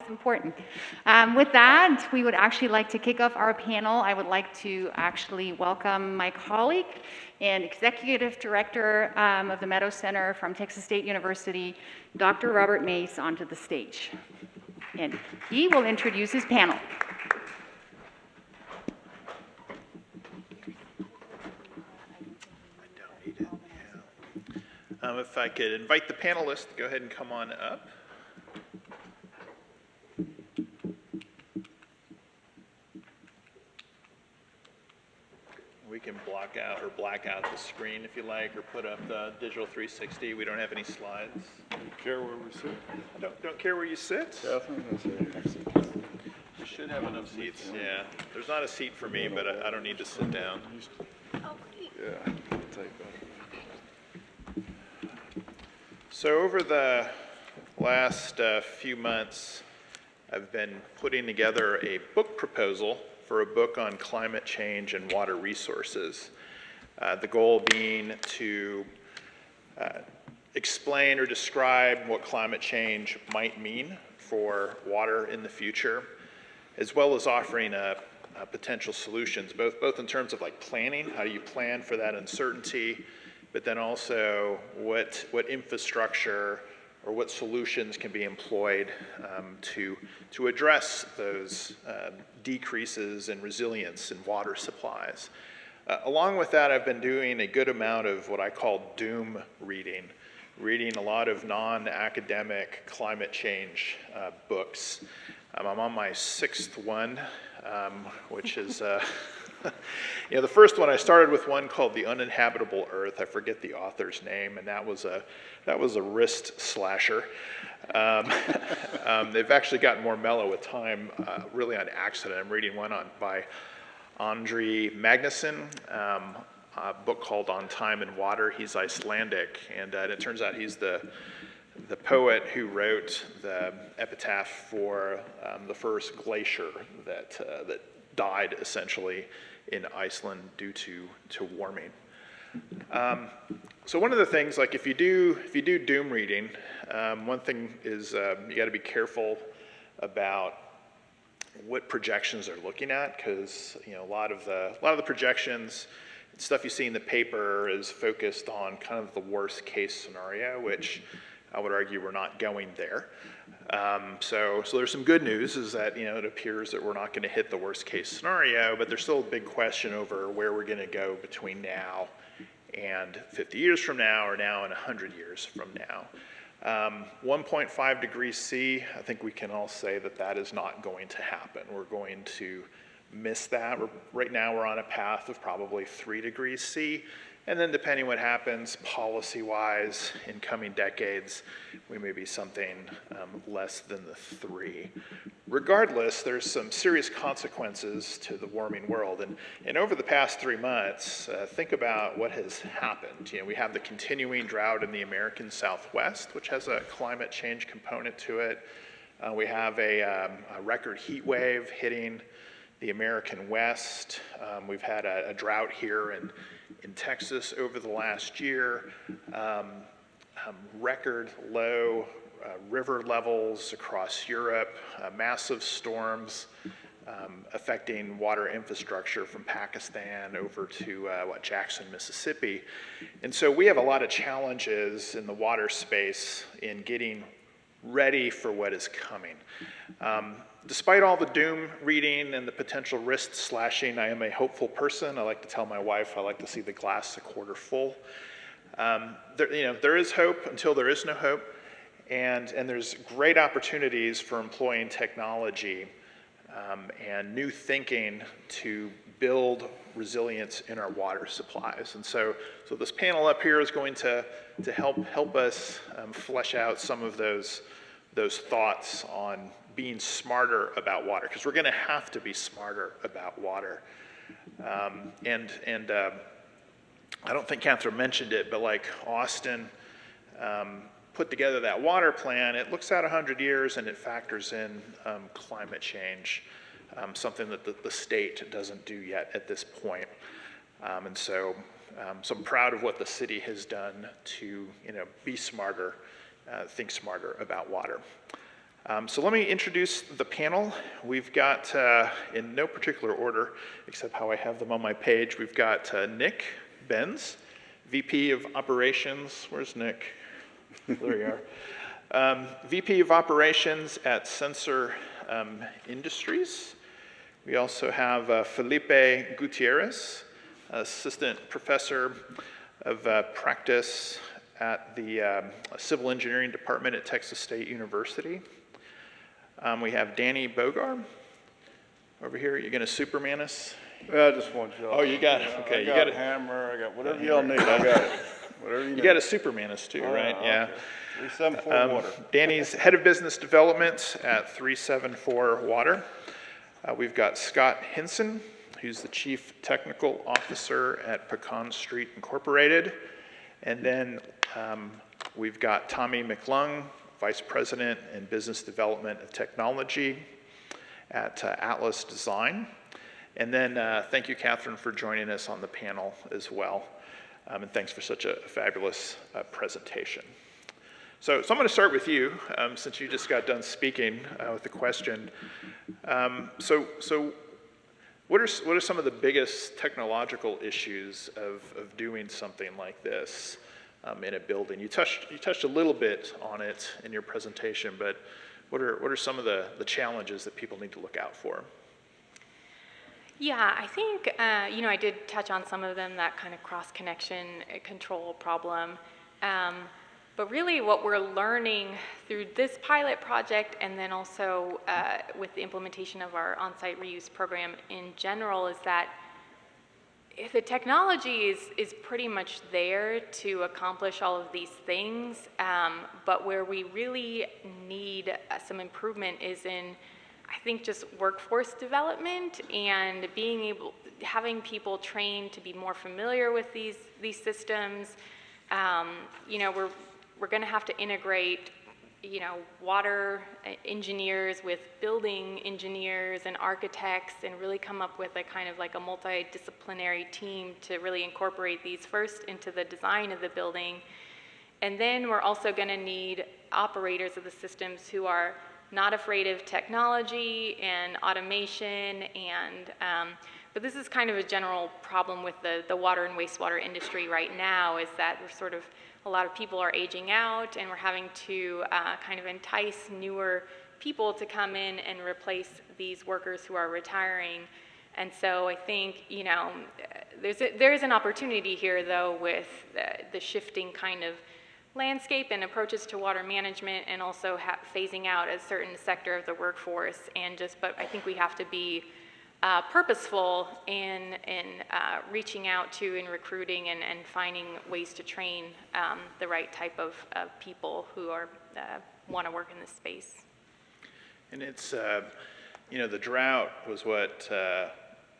Important. With that, we would actually like to kick off our panel. I would like to actually welcome my colleague and Executive Director of the Meadows Center from Texas State University, Dr. Robert Mace, onto the stage. And he will introduce his panel. If I could invite the panelists to go ahead and come on up. We can block out or black out the screen if you like, or put up the digital 360. We don't have any slides. Don't care where we sit. I don't care where you sit. Katherine, You should have enough seats. Yeah, there's not a seat for me, but I don't need to sit down. yeah, take that. So over the last few months, I've been putting together a book proposal for a book on climate change and water resources. The goal being to explain or describe what climate change might mean for water in the future, as well as offering potential solutions, both in terms of like planning, how do you plan for that uncertainty, but then also what infrastructure or what solutions can be employed to address those decreases in resilience in water supplies. Along with that, I've been doing a good amount of what I call doom reading a lot of non-academic climate change books. I'm on my 6th one, which is the first one I started with one called The Uninhabitable Earth. I forget the author's name, and that was a wrist slasher. They've actually gotten more mellow with time, really on accident. I'm reading one by Andri Magnusson, a book called On Time and Water. He's Icelandic, and it turns out he's the poet who wrote the epitaph for the first glacier that died essentially in Iceland due to warming. So one of the things, like if you do doom reading, one thing is you got to be careful about what projections they're looking at, because a lot of the projections, stuff you see in the paper is focused on kind of the worst case scenario, which I would argue we're not going there. So there's some good news, is that it appears that we're not going to hit the worst case scenario, but there's still a big question over where we're going to go between now and 50 years from now, or now and 100 years from now. 1.5 degrees C, I think we can all say that is not going to happen. We're going to miss that. Right now we're on a path of probably 3 degrees C. And then depending what happens policy-wise in coming decades, we may be something less than the 3. Regardless, there's some serious consequences to the warming world. And over the past 3 months, think about what has happened. We have the continuing drought in the American Southwest, which has a climate change component to it. We have a record heat wave hitting the American West. We've had a drought here in Texas over the last year, record low river levels across Europe, massive storms affecting water infrastructure from Pakistan over to Jackson, Mississippi. And so we have a lot of challenges in the water space in getting ready for what is coming. Despite all the doom reading and the potential wrist slashing, I am a hopeful person. I like to tell my wife I like to see the glass a quarter full. There is hope until there is no hope, and there's great opportunities for employing technology and new thinking to build resilience in our water supplies. And so this panel up here is going to help us flesh out some of those thoughts on being smarter about water, because we're going to have to be smarter about water. And I don't think Katherine mentioned it, but like Austin put together that water plan, it looks out 100 years and it factors in climate change, something that the state doesn't do yet at this point. So I'm proud of what the city has done to be smarter, think smarter about water. So let me introduce the panel. We've got, in no particular order, except how I have them on my page, we've got Nick Benz, VP of Operations. Where's Nick? There you are. VP of Operations at Sensor Industries. We also have Felipe Gutierrez, Assistant Professor of Practice at the Civil Engineering Department at Texas State University. We have Dany Bogar over here. You gonna Superman us? I just want y'all. Oh, you got it. Okay, I got a hammer. I got whatever y'all need. I got it. Whatever you need. You got a Superman us too, right? Okay. Yeah. 374 water. Dany's head of business development at 374 Water. We've got Scott Hinson, who's the chief technical officer at Pecan Street Incorporated. And then we've got Tommy McClung, vice president in business development of technology at Atlas Design. And then thank you, Katherine, for joining us on the panel as well. And thanks for such a fabulous presentation. So I'm going to start with you, since you just got done speaking with the question. So what are some of the biggest technological issues of doing something like this in a building? You touched a little bit on it in your presentation, but what are some of the challenges that people need to look out for? Yeah, I think, I did touch on some of them, that kind of cross-connection control problem. But really what we're learning through this pilot project and then also with the implementation of our on-site reuse program in general is that the technology is pretty much there to accomplish all of these things, but where we really need some improvement is in, I think, just workforce development and having people trained to be more familiar with these systems. We're going to have to integrate, water engineers with building engineers and architects and really come up with a kind of like a multidisciplinary team to really incorporate these first into the design of the building. And then we're also going to need operators of the systems who are not afraid of technology and automation but this is kind of a general problem with the water and wastewater industry right now, is that we're a lot of people are aging out and we're having to kind of entice newer people to come in and replace these workers who are retiring. And so I think, there's an opportunity here though with the shifting kind of landscape and approaches to water management and also phasing out a certain sector of the workforce but I think we have to be purposeful in reaching out to and recruiting and finding ways to train the right type of people who want to work in this space. And it's, the drought was what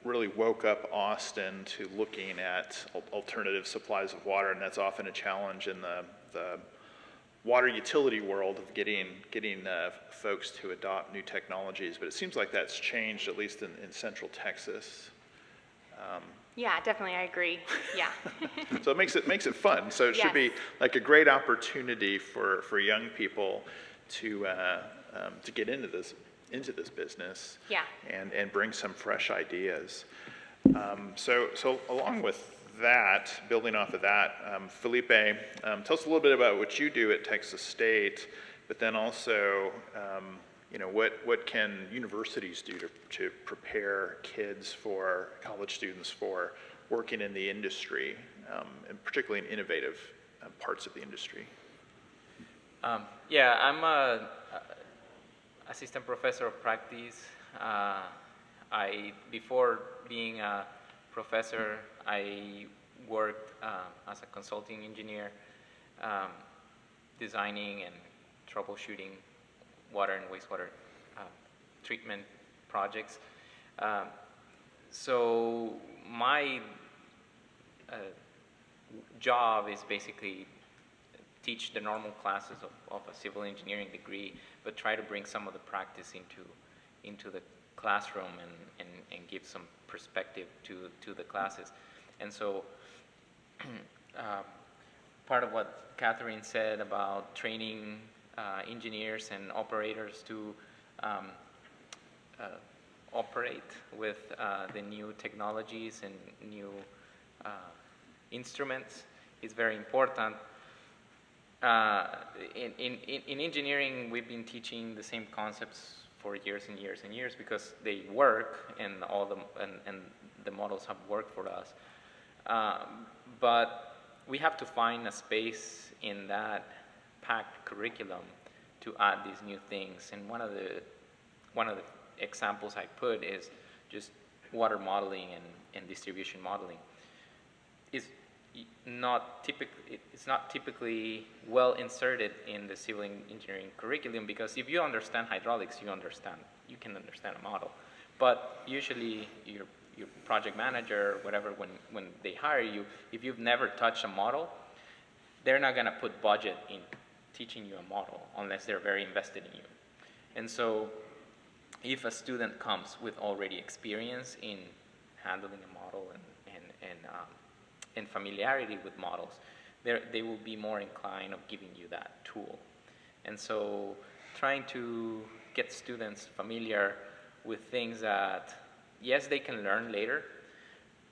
really woke up Austin to looking at alternative supplies of water, and that's often a challenge in the water utility world of getting folks to adopt new technologies. But it seems like that's changed, at least in Central Texas. Yeah, definitely, I agree. Yeah. So it makes it fun. So it should be like a great opportunity for young people to get into this business. Yeah. And bring some fresh ideas. So along with that, building off of that, Felipe, tell us a little bit about what you do at Texas State, but then also, what can universities do to prepare kids college students for working in the industry, and particularly in innovative parts of the industry? Yeah, I'm a assistant professor of practice. Before being a professor, I worked as a consulting engineer, designing and troubleshooting water and wastewater treatment projects. So my job is basically teach the normal classes of a civil engineering degree, but try to bring some of the practice into the classroom and give some perspective to the classes. And so part of what Katherine said about training engineers and operators to operate with the new technologies and new instruments is very important. In engineering, we've been teaching the same concepts for years and years and years because they work and and the models have worked for us. But we have to find a space in that packed curriculum to add these new things. And one of the examples I put is just water modeling and distribution modeling. It's not typically well inserted in the civil engineering curriculum because if you understand hydraulics, you can understand a model. But usually your project manager, whatever, when they hire you, if you've never touched a model, they're not going to put budget in teaching you a model unless they're very invested in you. And so if a student comes with already experience in handling a model and familiarity with models, they will be more inclined of giving you that tool. And so trying to get students familiar with things that, yes, they can learn later,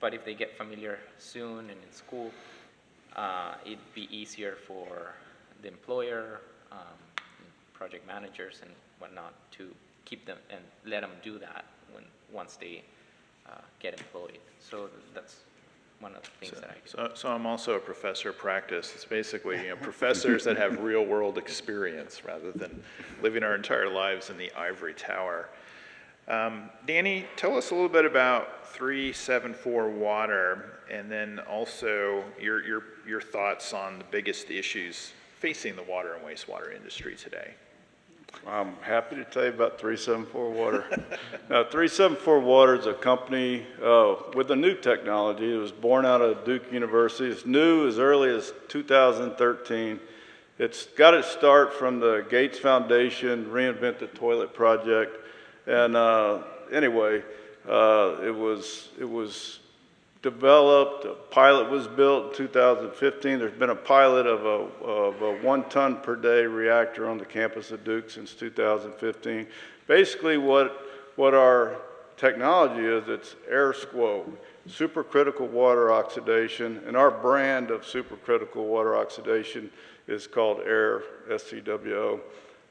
but if they get familiar soon and in school, it'd be easier for the employer, project managers and whatnot to keep them and let them do that once they get employed. So that's one of the things that I do. So I'm also a professor of practice. It's basically professors that have real world experience rather than living our entire lives in the ivory tower. Dany, tell us a little bit about 374 water, and then also your thoughts on the biggest issues facing the water and wastewater industry today. I'm happy to tell you about 374 Water. Now, 374 Water is a company with a new technology. It was born out of Duke University. It's new as early as 2013. It's got its start from the Gates Foundation Reinvent the Toilet project. And anyway, it was developed, a pilot was built in 2015. There's been a pilot of a 1 ton per day reactor on the campus of Duke since 2015. Basically what our technology is, it's air SQO, supercritical water oxidation, and our brand of supercritical water oxidation is called air, SCWO.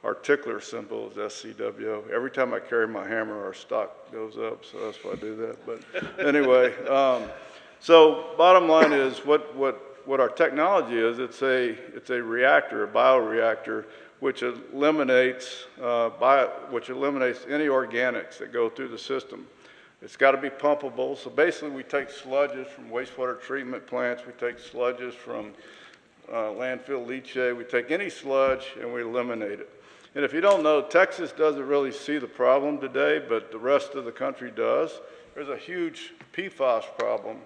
Our tickler symbol is SCWO. Every time I carry my hammer, our stock goes up, so that's why I do that. But anyway, so bottom line is what our technology is. It's a reactor, a bioreactor, which eliminates any organics that go through the system. It's got to be pumpable. So basically, we take sludges from wastewater treatment plants. We take sludges from landfill leachate. We take any sludge and we eliminate it. And if you don't know, Texas doesn't really see the problem today, but the rest of the country does. There's a huge PFAS problem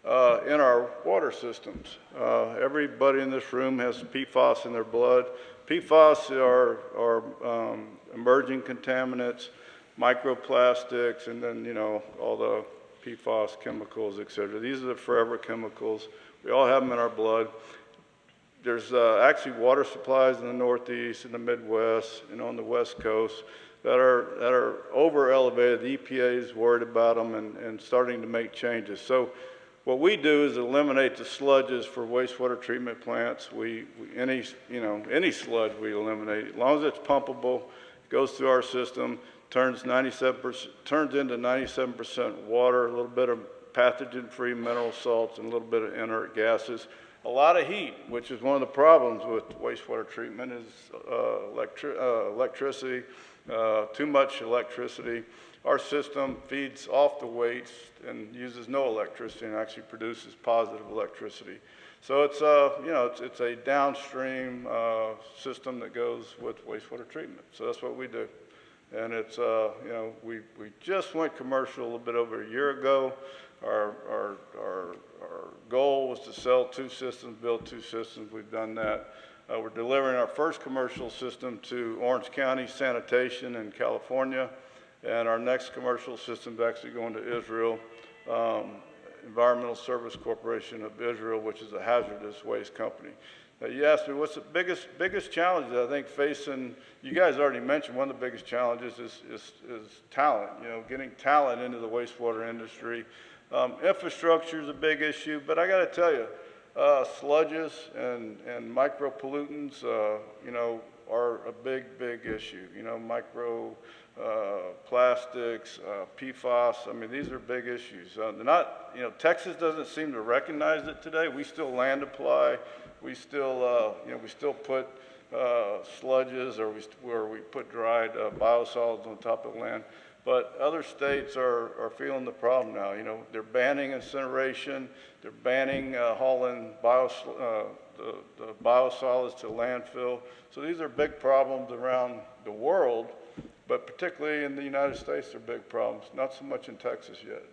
in our water systems. Everybody in this room has PFAS in their blood. PFAS are emerging contaminants, microplastics, and then, all the PFAS chemicals, et cetera. These are the forever chemicals. We all have them in our blood. There's actually water supplies in the Northeast, in the Midwest, and on the West Coast that are over elevated. The EPA is worried about them and starting to make changes. So what we do is eliminate the sludges for wastewater treatment plants. Any sludge we eliminate, as long as it's pumpable, goes through our system, turns into 97% water, a little bit of pathogen-free mineral salts, and a little bit of inert gases. A lot of heat, which is one of the problems with wastewater treatment, is electricity, too much electricity. Our system feeds off the waste and uses no electricity and actually produces positive electricity. So it's it's a downstream system that goes with wastewater treatment. So that's what we do. And it's we just went commercial a little bit over a year ago. Our goal was to sell 2 systems, build 2 systems. We've done that. We're delivering our first commercial system to Orange County Sanitation in California, and our next commercial system is actually going to Israel, Environmental Service Corporation of Israel, which is a hazardous waste company. You asked me what's the biggest challenge that I think facing, you guys already mentioned one of the biggest challenges is talent, getting talent into the wastewater industry. Infrastructure is a big issue, but I got to tell you, sludges and micropollutants, are a big issue. Micro plastics, PFAS. I mean, these are big issues. Texas doesn't seem to recognize it today. We still land apply. We still, we still put sludges, or we put dried biosolids on top of land. But other states are feeling the problem now. They're banning incineration. They're banning hauling the biosolids to landfill. So these are big problems around the world, but particularly in the United States, they're big problems. Not so much in Texas yet.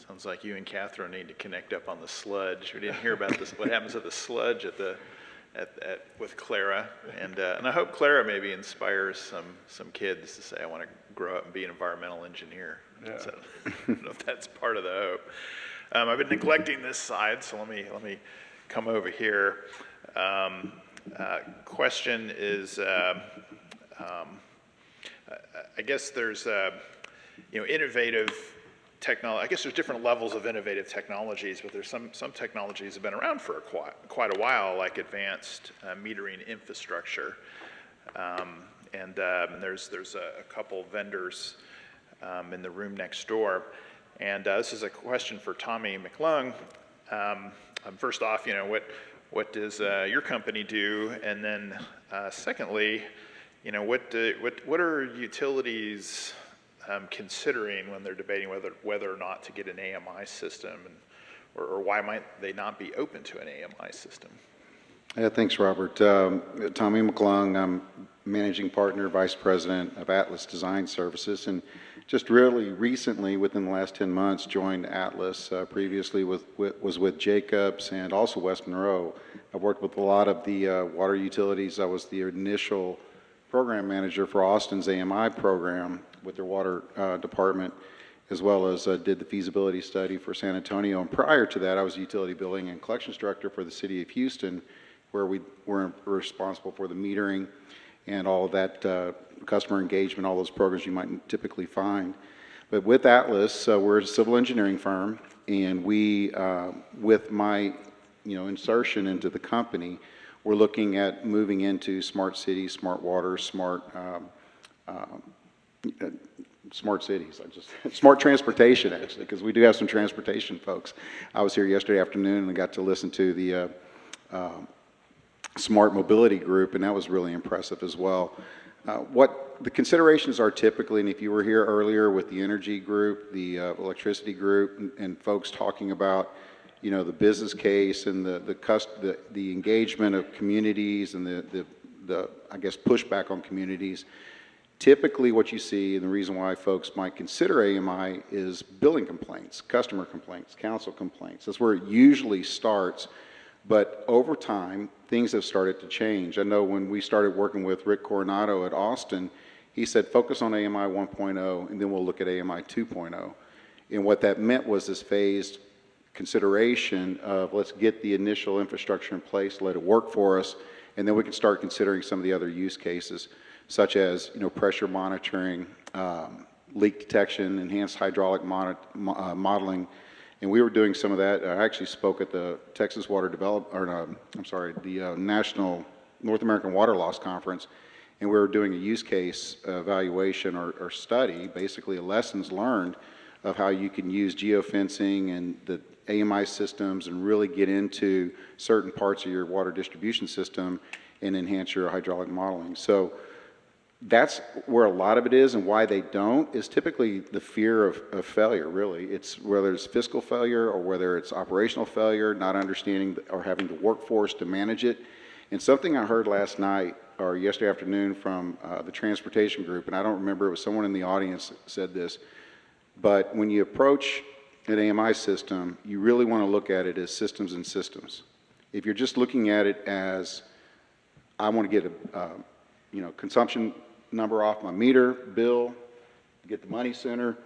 Sounds like you and Katherine need to connect up on the sludge. We didn't hear about this. What happens at the sludge with Clara, and I hope Clara maybe inspires some kids to say, I want to grow up and be an environmental engineer. Yeah. So I don't know if that's part of the hope. I've been neglecting this side, so let me come over here. Question is, I guess there's innovative technology. I guess there's different levels of innovative technologies, but there's some technologies have been around for quite a while, like advanced metering infrastructure. And there's a couple vendors in the room next door. And this is a question for Tommy McClung. First off, what does your company do? And then secondly, what are utilities considering when they're debating whether or not to get an AMI system, or why might they not be open to an AMI system? Yeah, thanks, Robert. Tommy McClung, I'm managing partner, vice president of Atlas Design Services, and just really recently, within the last 10 months, joined Atlas. Previously was with Jacobs and also West Monroe. I've worked with a lot of the water utilities. I was the initial program manager for Austin's AMI program with their water department, as well as did the feasibility study for San Antonio. And prior to that, I was utility billing and collections director for the city of Houston, where we were responsible for the metering and all of that customer engagement, all those programs you might typically find. But with Atlas, we're a civil engineering firm, and we, with my insertion into the company, we're looking at moving into smart cities, smart water, smart cities. Smart transportation, actually, because we do have some transportation folks. I was here yesterday afternoon and got to listen to the Smart Mobility Group, and that was really impressive as well. What the considerations are typically, and if you were here earlier with the energy group, the electricity group, and folks talking about the business case and the engagement of communities and the I guess pushback on communities. Typically what you see, and the reason why folks might consider AMI, is billing complaints, customer complaints, council complaints. That's where it usually starts. But over time, things have started to change. I know when we started working with Rick Coronado at Austin, he said, focus on AMI 1.0, and then we'll look at AMI 2.0. And what that meant was this phased consideration of let's get the initial infrastructure in place, let it work for us, and then we can start considering some of the other use cases, such as pressure monitoring, leak detection, enhanced hydraulic modeling. And we were doing some of that. I actually spoke at the Texas Water the National North American Water Loss Conference, and we were doing a use case evaluation or study, basically lessons learned of how you can use geofencing and the AMI systems and really get into certain parts of your water distribution system and enhance your hydraulic modeling. So that's where a lot of it is, and why they don't is typically the fear of failure, really. It's whether it's fiscal failure or whether it's operational failure, not understanding or having the workforce to manage it. And something I heard last night or yesterday afternoon from the transportation group, and I don't remember, it was someone in the audience that said this, but when you approach an AMI system, you really want to look at it as systems and systems. If you're just looking at it as, I want to get a consumption number off my meter bill, get the money sooner,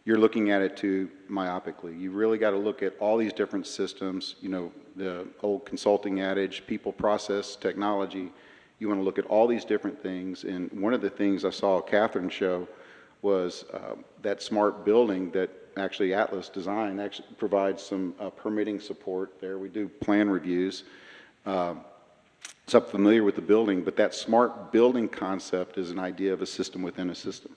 you're looking at it too myopically. You really got to look at all these different systems, you know, the old consulting adage, people, process, technology. You want to look at all these different things. And one of the things I saw Katherine show was that smart building that actually Atlas Design actually provides some permitting support there. We do plan reviews. So I'm familiar with the building, but that smart building concept is an idea of a system within a system.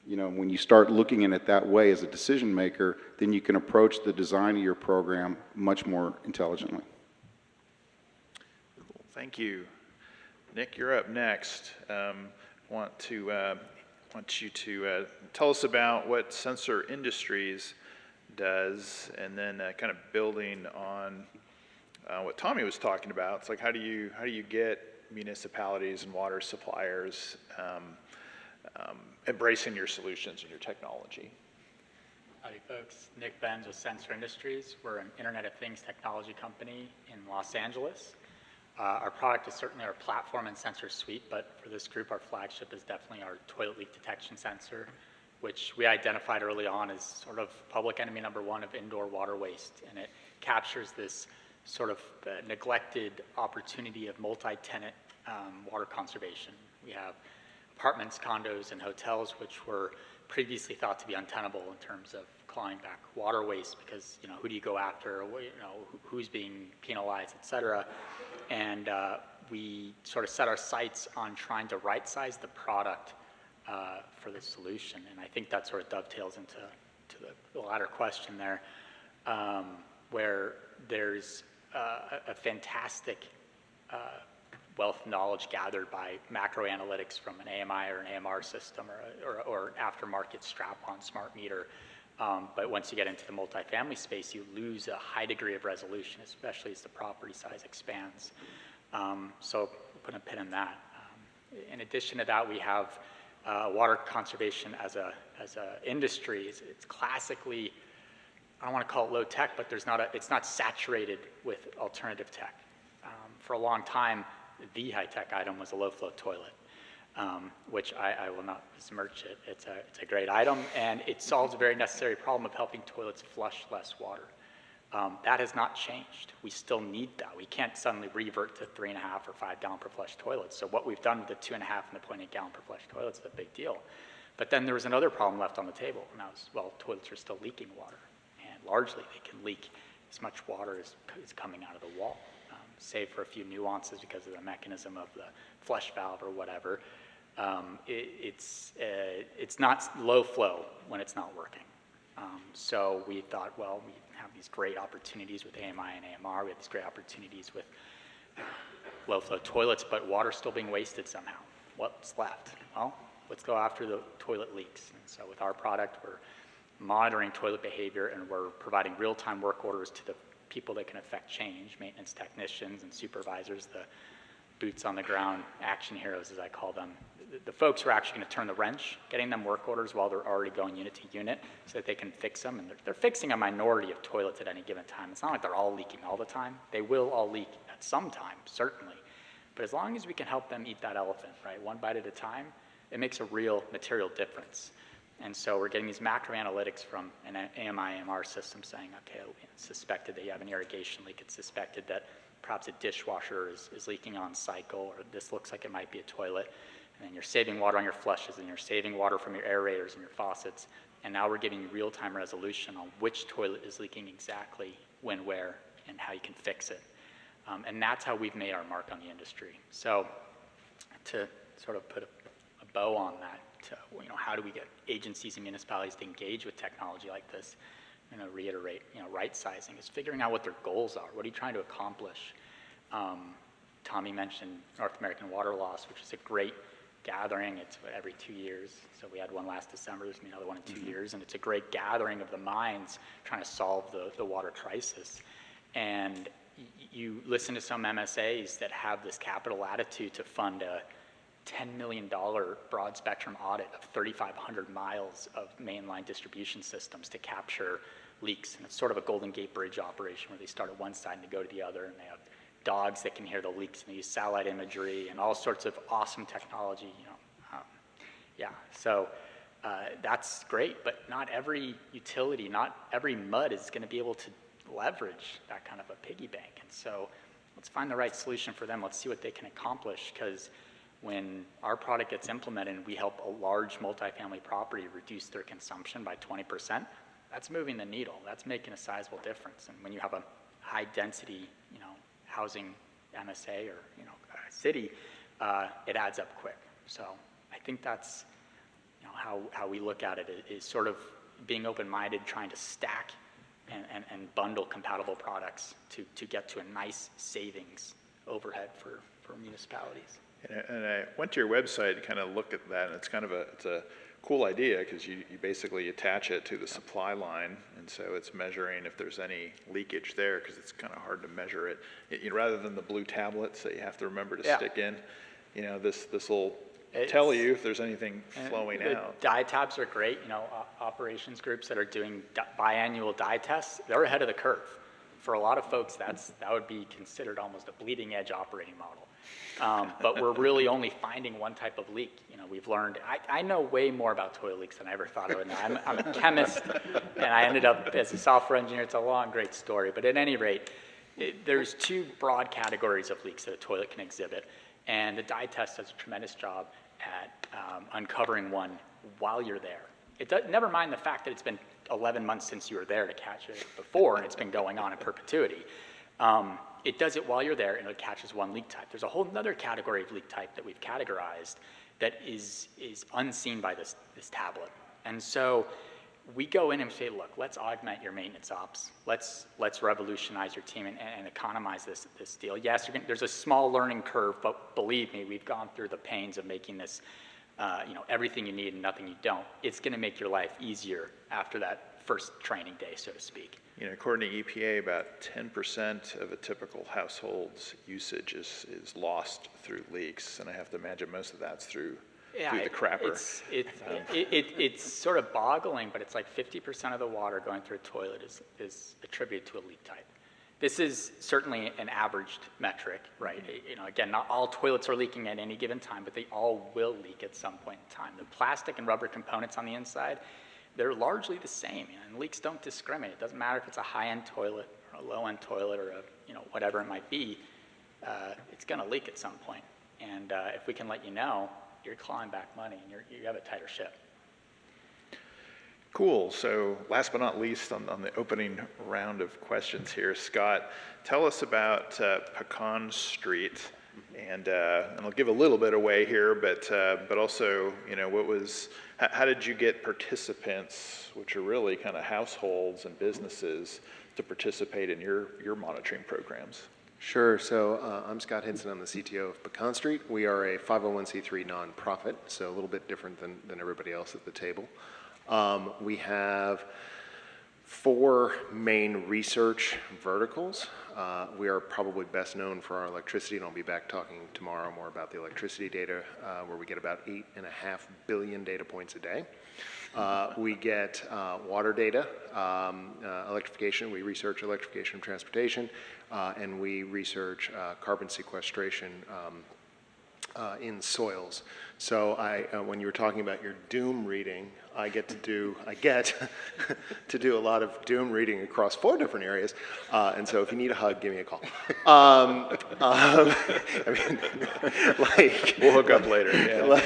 You know, when you start looking at it that way as a decision maker, then you can approach the design of your program much more intelligently. Cool. Thank you. Nick, you're up next. Want you to tell us about what Sensor Industries does, and then kind of building on what Tommy was talking about. It's like, how do you get municipalities and water suppliers embracing your solutions and your technology? Howdy folks, Nick Benz with Sensor Industries. We're an Internet of Things technology company in Los Angeles. Our product is certainly our platform and sensor suite, but for this group, our flagship is definitely our toilet leak detection sensor, which we identified early on as sort of public enemy number one of indoor water waste. And it captures this sort of neglected opportunity of multi-tenant water conservation. We have apartments, condos, and hotels, which were previously thought to be untenable in terms of clawing back water waste because, you know, who do you go after, you know, who's being penalized, et cetera. And we sort of set our sights on trying to right-size the product for the solution. And I think that sort of dovetails into the latter question there, where there's a fantastic wealth of knowledge gathered by macro analytics from an AMI or an AMR system or aftermarket strap-on smart meter. But once you get into the multifamily space, you lose a high degree of resolution, especially as the property size expands. So we'll put a pin in that. In addition to that, we have water conservation as a industry. It's classically, I don't want to call it low tech, but it's not saturated with alternative tech. For a long time, the high-tech item was a low-flow toilet, which I will not besmirch it. It's a great item, and it solves a very necessary problem of helping toilets flush less water. That has not changed. We still need that. We can't suddenly revert to 3.5 or 5 gallon per flush toilets. So what we've done with the 2.5 and the 0.8 gallon per flush toilets is a big deal. But then there was another problem left on the table, and that was, well, toilets are still leaking water, and largely they can leak as much water as is coming out of the wall. Save for a few nuances because of the mechanism of the flush valve or whatever. It's not low flow when it's not working. So we thought, well, we have these great opportunities with AMI and AMR. We have these great opportunities with low flow toilets, but water's still being wasted somehow. What's left? Well, let's go after the toilet leaks. And so with our product, we're monitoring toilet behavior, and we're providing real-time work orders to the people that can affect change, maintenance technicians and supervisors, the boots on the ground action heroes, as I call them. The folks who are actually going to turn the wrench, getting them work orders while they're already going unit to unit so that they can fix them. And they're fixing a minority of toilets at any given time. It's not like they're all leaking all the time. They will all leak at some time, certainly. But as long as we can help them eat that elephant, right, one bite at a time, it makes a real material difference. And so we're getting these macro analytics from an AMI, AMR system saying, okay, it's suspected that you have an irrigation leak. It's suspected that perhaps a dishwasher is leaking on cycle, or this looks like it might be a toilet. And then you're saving water on your flushes, and you're saving water from your aerators and your faucets. And now we're giving you real-time resolution on which toilet is leaking exactly, when, where, and how you can fix it. And that's how we've made our mark on the industry. So to sort of put a bow on that, you know, how do we get agencies and municipalities to engage with technology like this? I'm going to reiterate, you know, right sizing is figuring out what their goals are. What are you trying to accomplish? Tommy mentioned North American Water Loss, which is a great gathering. It's every 2 years. So we had one last December. There's going to be another one in 2 years. And it's a great gathering of the minds trying to solve the water crisis. And you listen to some MSAs that have this capital attitude to fund a $10 million broad spectrum audit of 3,500 miles of mainline distribution systems to capture leaks. And it's sort of a Golden Gate Bridge operation where they start at one side and they go to the other, and they have dogs that can hear the leaks, and they use satellite imagery and all sorts of awesome technology, you know. Yeah, so that's great, but not every utility, not every MUD is going to be able to leverage that kind of a piggy bank. And so let's find the right solution for them. Let's see what they can accomplish, because when our product gets implemented and we help a large multifamily property reduce their consumption by 20%, that's moving the needle. That's making a sizable difference. And when you have a high density, housing MSA or, city, it adds up quick. So I think that's, how we look at it is sort of being open-minded, trying to stack and bundle compatible products to get to a nice savings overhead for municipalities. And I went to your website to kind of look at that, and it's kind of it's a cool idea, because you basically attach it to the supply line, and so it's measuring if there's any leakage there, because it's kind of hard to measure it. Rather than the blue tablets that you have to remember to stick in, this will tell you if there's anything flowing out. Dye tabs are great. Operations groups that are doing biannual dye tests, they're ahead of the curve. For a lot of folks, that would be considered almost a bleeding edge operating model. But we're really only finding one type of leak. We've learned, I know way more about toilet leaks than I ever thought I would know. I'm a chemist, and I ended up as a software engineer. It's a long, great story. But at any rate, there's two broad categories of leaks that a toilet can exhibit. And the dye test does a tremendous job at uncovering one while you're there. Never mind the fact that it's been 11 months since you were there to catch it before, and it's been going on in perpetuity. It does it while you're there, and it catches one leak type. There's a whole other category of leak type that we've categorized that is unseen by this tablet. And so we go in and say, look, let's augment your maintenance ops. Let's revolutionize your team and economize this deal. Yes, there's a small learning curve, but believe me, we've gone through the pains of making this everything you need and nothing you don't. It's going to make your life easier after that first training day, so to speak. According to EPA, about 10% of a typical household's usage is lost through leaks, and I have to imagine most of that's through the crapper. It's sort of boggling, but it's like 50% of the water going through a toilet is attributed to a leak type. This is certainly an averaged metric, right? Again, not all toilets are leaking at any given time, but they all will leak at some point in time. The plastic and rubber components on the inside, they're largely the same, and leaks don't discriminate. It doesn't matter if it's a high-end toilet or a low-end toilet or whatever it might be. It's going to leak at some point, and if we can let you know, you're clawing back money, and you have a tighter ship. Cool. So last but not least, on the opening round of questions here, Scott, tell us about Pecan Street, and I'll give a little bit away here, but also, how did you get participants, which are really kind of households and businesses, to participate in your monitoring programs? Sure. So I'm Scott Hinson. I'm the CTO of Pecan Street. We are a 501c3 nonprofit, so a little bit different than everybody else at the table. We have 4 main research verticals. We are probably best known for our electricity, and I'll be back talking tomorrow more about the electricity data, where we get about 8.5 billion data points a day. We get water data, electrification. We research electrification of transportation, and we research carbon sequestration in soils. So when you were talking about your doom reading, I get to do a lot of doom reading across 4 different areas, and so if you need a hug, give me a call. We'll hook up later. Yeah.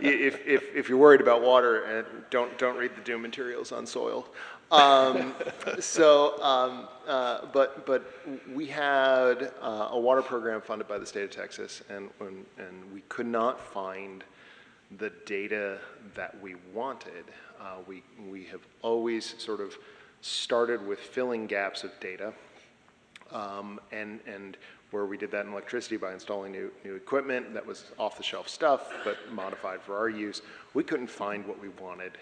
If you're worried about water, don't read the doom materials on soil. But we had a water program funded by the state of Texas, and we could not find the data that we wanted. We have always sort of started with filling gaps of data, and where we did that in electricity by installing new equipment that was off-the-shelf stuff, but modified for our use. We couldn't find what we wanted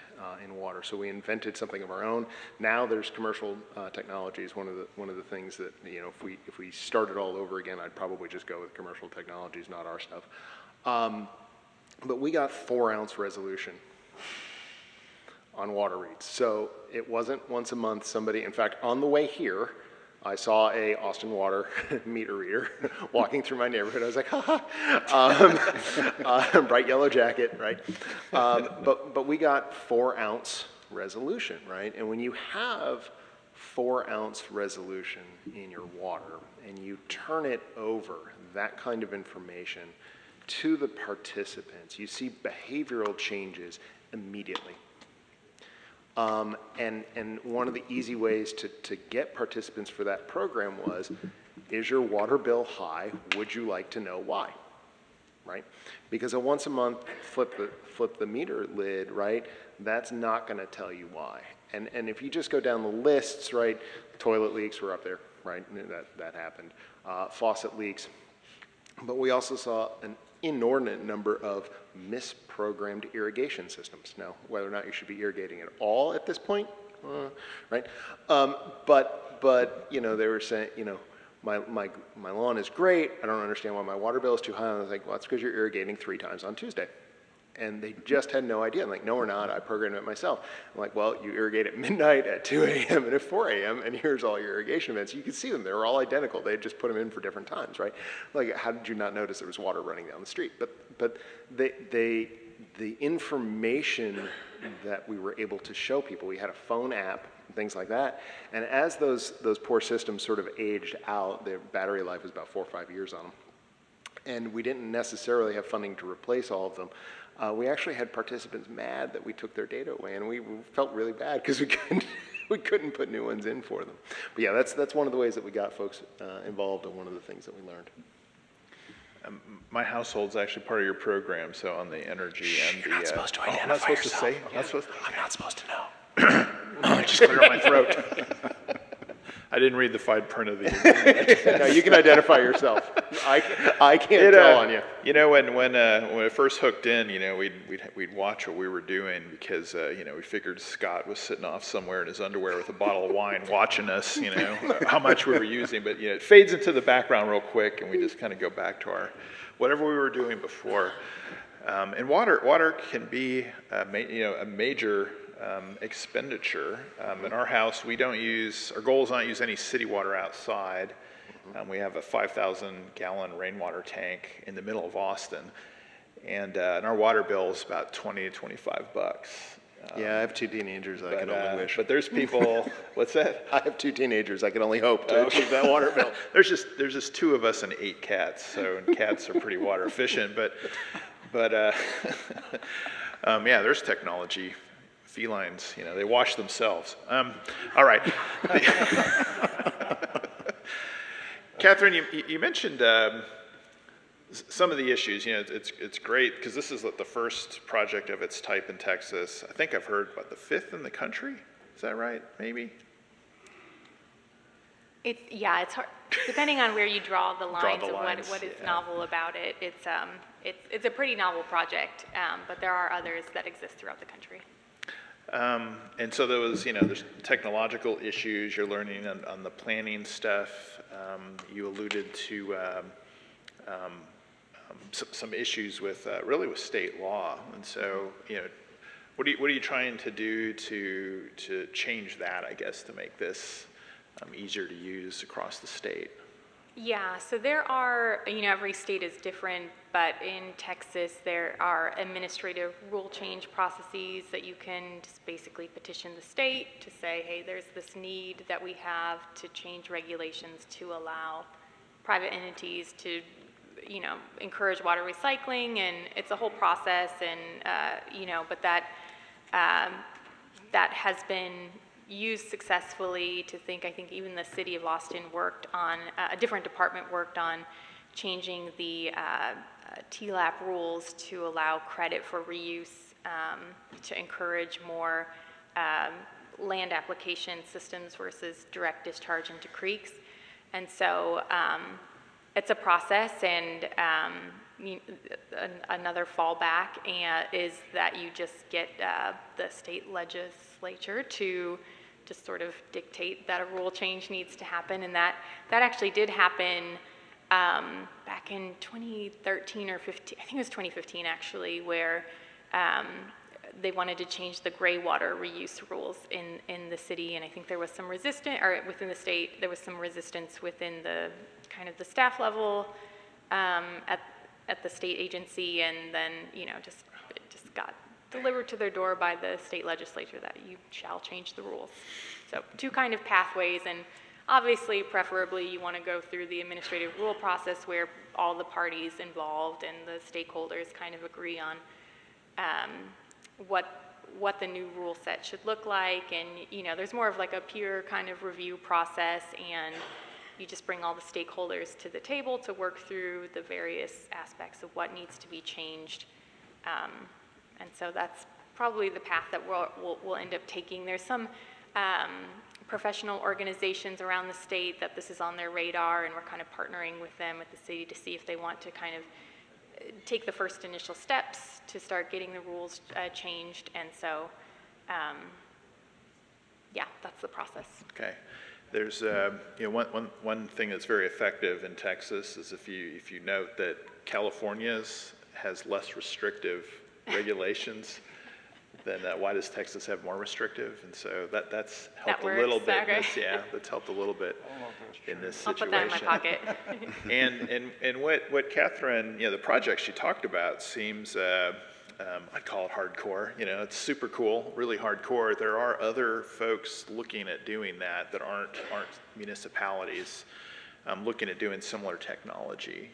in water, so we invented something of our own. Now there's commercial technologies. One of the things that, if we started all over again, I'd probably just go with commercial technologies, not our stuff. But we got 4-ounce resolution on water reads. So it wasn't once a month somebody, in fact, on the way here, I saw a Austin Water meter reader walking through my neighborhood. I was like, ha ha. Bright yellow jacket, right? But we got 4-ounce resolution, right? And when you have 4-ounce resolution in your water and you turn it over, that kind of information, to the participants, you see behavioral changes immediately. And one of the easy ways to get participants for that program was, is your water bill high? Would you like to know why? Right? Because a once a month flip the meter lid, right? That's not going to tell you why. And if you just go down the lists, right? Toilet leaks were up there, right? That happened. Faucet leaks. But we also saw an inordinate number of misprogrammed irrigation systems. Now, whether or not you should be irrigating at all at this point, right? But you know, they were saying, you know, my lawn is great. I don't understand why my water bill is too high. And I was like, well, that's because you're irrigating 3 times on Tuesday. And they just had no idea. I'm like, no, we're not. I programmed it myself. I'm like, well, you irrigate at midnight, at 2 a.m., and at 4 a.m., and here's all your irrigation events. You can see them. They were all identical. They just put them in for different times, right? Like, how did you not notice there was water running down the street? But the information that we were able to show people, we had a phone app, things like that. And as those poor systems sort of aged out, their battery life was about 4 or 5 years on them. And we didn't necessarily have funding to replace all of them. We actually had participants mad that we took their data away, and we felt really bad because we couldn't put new ones in for them. But yeah, that's one of the ways that we got folks involved, and one of the things that we learned. My household's actually part of your program, so on the energy and the. You're not supposed to identify I'm not supposed yourself. to say. I'm not supposed to know. I just clear my throat. I didn't read the fine print of the agreement. No, you can identify yourself. I can't tell on you. You know, when I first hooked in, you know, we'd watch what we were doing because you know, we figured Scott was sitting off somewhere in his underwear with a bottle of wine watching us, you know, how much we were using. But you know, it fades into the background real quick, and we just kind of go back to our whatever we were doing before. And water can be a major expenditure. In our house, our goal is not to use any city water outside. We have a 5,000-gallon rainwater tank in the middle of Austin, and our water bill is about $20 to $25. Yeah, I have 2 teenagers. I can only wish. But there's people. What's that? I have 2 teenagers. I can only hope to achieve that water bill. There's just 2 of us and 8 cats. So and cats are pretty water efficient. But yeah, there's technology. Felines, you know, they wash themselves. All right. Catherine, you mentioned some of the issues. You know, it's great because this is the first project of its type in Texas. I think I've heard about the 5th in the country. Is that right? Maybe. It's hard depending on where you draw the lines of what is novel about it. It's a pretty novel project, but there are others that exist throughout the country. And so there's technological issues. You're learning on the planning stuff. You alluded to some issues with really with state law. And so, you know, what are you trying to do to change that, I guess, to make this easier to use across the state? Yeah, so there are, every state is different, but in Texas there are administrative rule change processes that you can just basically petition the state to say, hey, there's this need that we have to change regulations to allow private entities to, encourage water recycling, and it's a whole process, and, but that has been used successfully I think even the city of Austin worked on, a different department worked on changing the TLAP rules to allow credit for reuse, to encourage more land application systems versus direct discharge into creeks. And so it's a process, and another fallback is that you just get the state legislature to just sort of dictate that a rule change needs to happen, and that actually did happen back in 2013 or 15. I think it was 2015 actually, where they wanted to change the gray water reuse rules in the city, and I think there was some resistance, or within the state, there was some resistance within the kind of the staff level at the state agency, and then, you know, it just got delivered to their door by the state legislature that you shall change the rules. So 2 kind of pathways, and obviously, preferably, you want to go through the administrative rule process where all the parties involved and the stakeholders kind of agree on what the new rule set should look like, and, you know, there's more of like a peer kind of review process, and you just bring all the stakeholders to the table to work through the various aspects of what needs to be changed. And so that's probably the path that we'll end up taking. There's some professional organizations around the state that this is on their radar, and we're kind of partnering with them at the city to see if they want to kind of take the first initial steps to start getting the rules changed. And so, yeah, that's the process. Okay. There's you know, one thing that's very effective in Texas is if you note that California's has less restrictive regulations, then why does Texas have more restrictive? And so that's helped a little bit. Okay. Yeah, that's helped a little bit in this situation. I'll put that in my pocket. and what Katherine, you know, the project she talked about seems, I'd call it hardcore. You know, it's super cool, really hardcore. There are other folks looking at doing that aren't municipalities looking at doing similar technology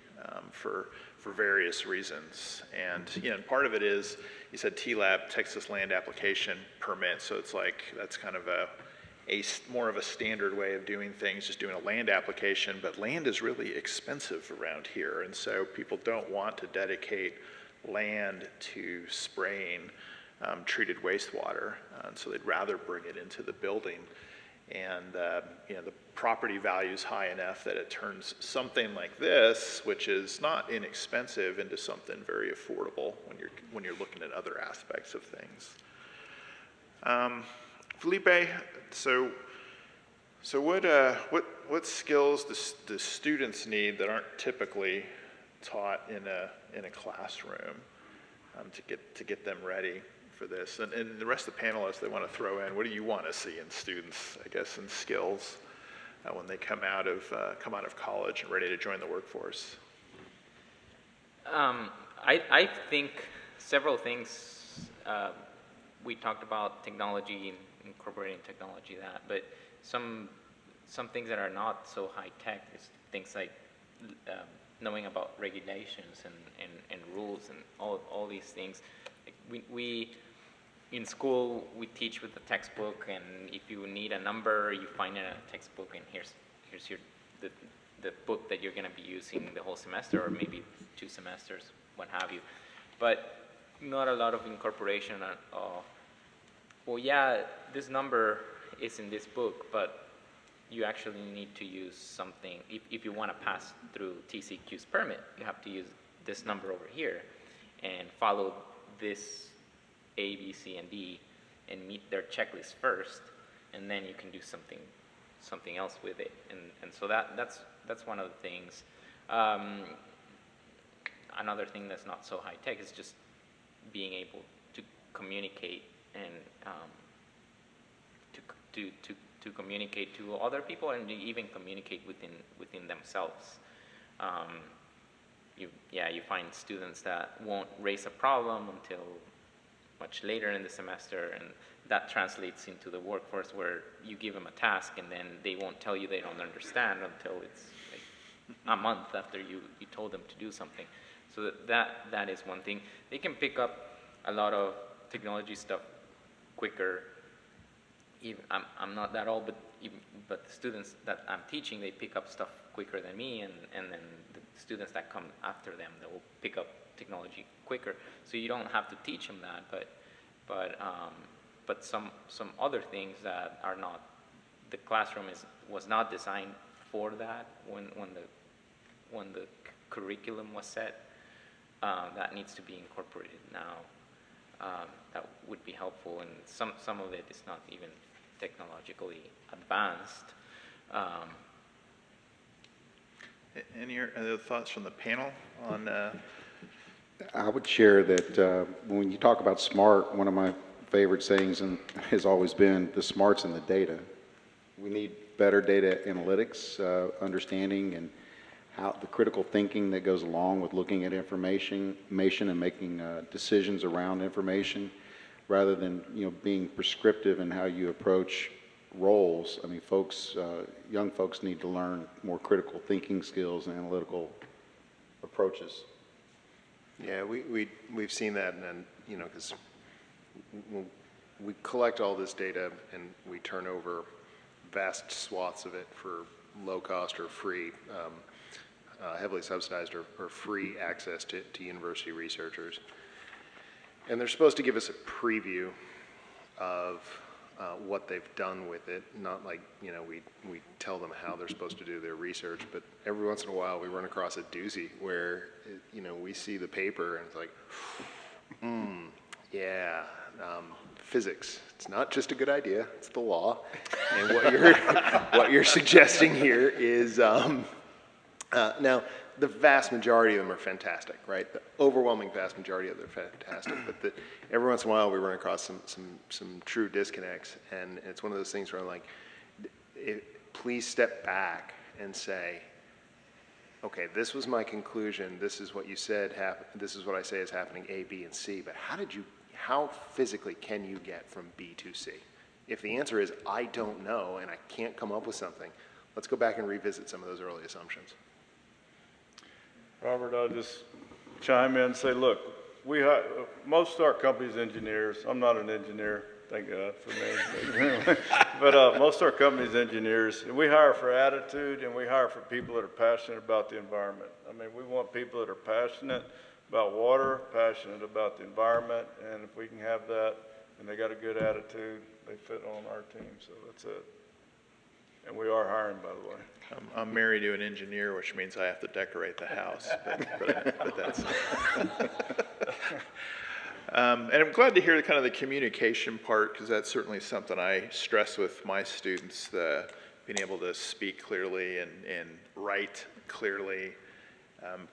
for various reasons. And, you know, part of it is, you said TLAP, Texas Land Application Permit, so it's like, that's kind of more of a standard way of doing things, just doing a land application, but land is really expensive around here, and so people don't want to dedicate land to spraying treated wastewater, and so they'd rather bring it into the building. And you know, the property value is high enough that it turns something like this, which is not inexpensive, into something very affordable when you're looking at other aspects of things. Felipe, so what skills do students need that aren't typically taught in a classroom to get them ready for this? And the rest of the panelists, they want to throw in, what do you want to see in students, I guess, in skills when they come out of college and ready to join the workforce? I think several things. We talked about technology and incorporating technology, but some things that are not so high tech is things like knowing about regulations and rules and all these things. Like we in school, we teach with the textbook, and if you need a number, you find it in a textbook, and here's the book that you're going to be using the whole semester, or maybe 2 semesters, what have you. But not a lot of incorporation of, well, yeah, this number is in this book, but you actually need to use something. If you want to pass through TCQ's permit, you have to use this number over here and follow this A, B, C, and D, and meet their checklist first, and then you can do something else with it. And so that's one of the things. Another thing that's not so high tech is just being able to communicate and to communicate to other people, and even communicate within themselves. You find students that won't raise a problem until much later in the semester, and that translates into the workforce where you give them a task and then they won't tell you they don't understand until it's like a month after you told them to do something. So that is one thing. They can pick up a lot of technology stuff quicker. Even, I'm not that old, but the students that I'm teaching, they pick up stuff quicker than me, and then the students that come after them, they will pick up technology quicker. So you don't have to teach them that, but some other things that are not, the classroom was not designed for that when the curriculum was set. That needs to be incorporated now. That would be helpful, and some of it is not even technologically advanced. Any other thoughts from the panel on I would share that when you talk about smart, one of my favorite sayings has always been the smart's in the data. We need better data analytics, understanding, and how the critical thinking that goes along with looking at information and making decisions around information, rather than being prescriptive in how you approach roles. I mean, young folks need to learn more critical thinking skills and analytical approaches. Yeah, we've seen that, and because we collect all this data and we turn over vast swaths of it for low cost or free, heavily subsidized or free access to university researchers. And they're supposed to give us a preview of what they've done with it, not like, we tell them how they're supposed to do their research, but every once in a while we run across a doozy where, we see the paper and it's like, yeah, physics. It's not just a good idea, it's the law. And what you're suggesting here is, now, the vast majority of them are fantastic, right? The overwhelming vast majority of them are fantastic, but every once in a while we run across some true disconnects, and it's one of those things where I'm like, please step back and say, okay, this was my conclusion, this is what you said this is what I say is happening, A, B, and C, but how physically can you get from B to C? If the answer is, I don't know, and I can't come up with something, let's go back and revisit some of those early assumptions. Robert, I'll just chime in and say, look, most of our company's engineers. I'm not an engineer, thank God for me. But most of our company's engineers, and we hire for attitude, and we hire for people that are passionate about the environment. I mean, we want people that are passionate about water, passionate about the environment, and if we can have that, and they got a good attitude, they fit on our team, so that's it. And we are hiring, by the way. I'm married to an engineer, which means I have to decorate the house, but that's. And I'm glad to hear the communication part, because that's certainly something I stress with my students, being able to speak clearly and write clearly,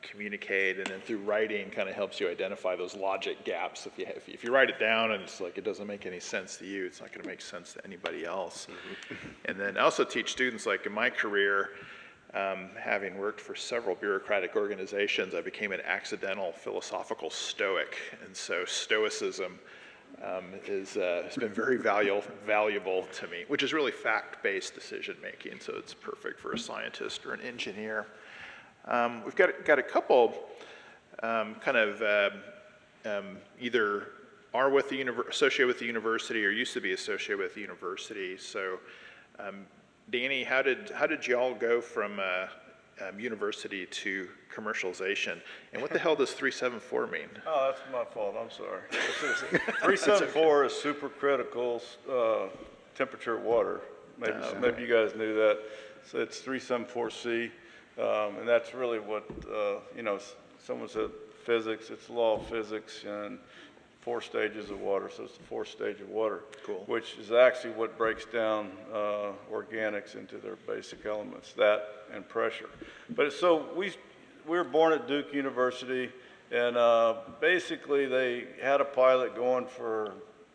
communicate, and then through writing helps you identify those logic gaps. If you write it down and it's like it doesn't make any sense to you, it's not going to make sense to anybody else. And then I also teach students, like in my career, having worked for several bureaucratic organizations, I became an accidental philosophical stoic, and so stoicism has been very valuable to me, which is really fact-based decision making, so it's perfect for a scientist or an engineer. We've got a couple either are associated with the university or used to be associated with the university. So, Dany, how did y'all go from university to commercialization? And what the hell does 374 mean? Oh, that's my fault. I'm sorry. 374 is supercritical temperature water. Maybe you guys knew that. So it's 374C. And that's really what, someone said physics, it's the law of physics and 4 stages of water, so it's the 4th stage of water. Cool. Which is actually what breaks down organics into their basic elements, that and pressure. But so we were born at Duke University, and basically they had a pilot going for,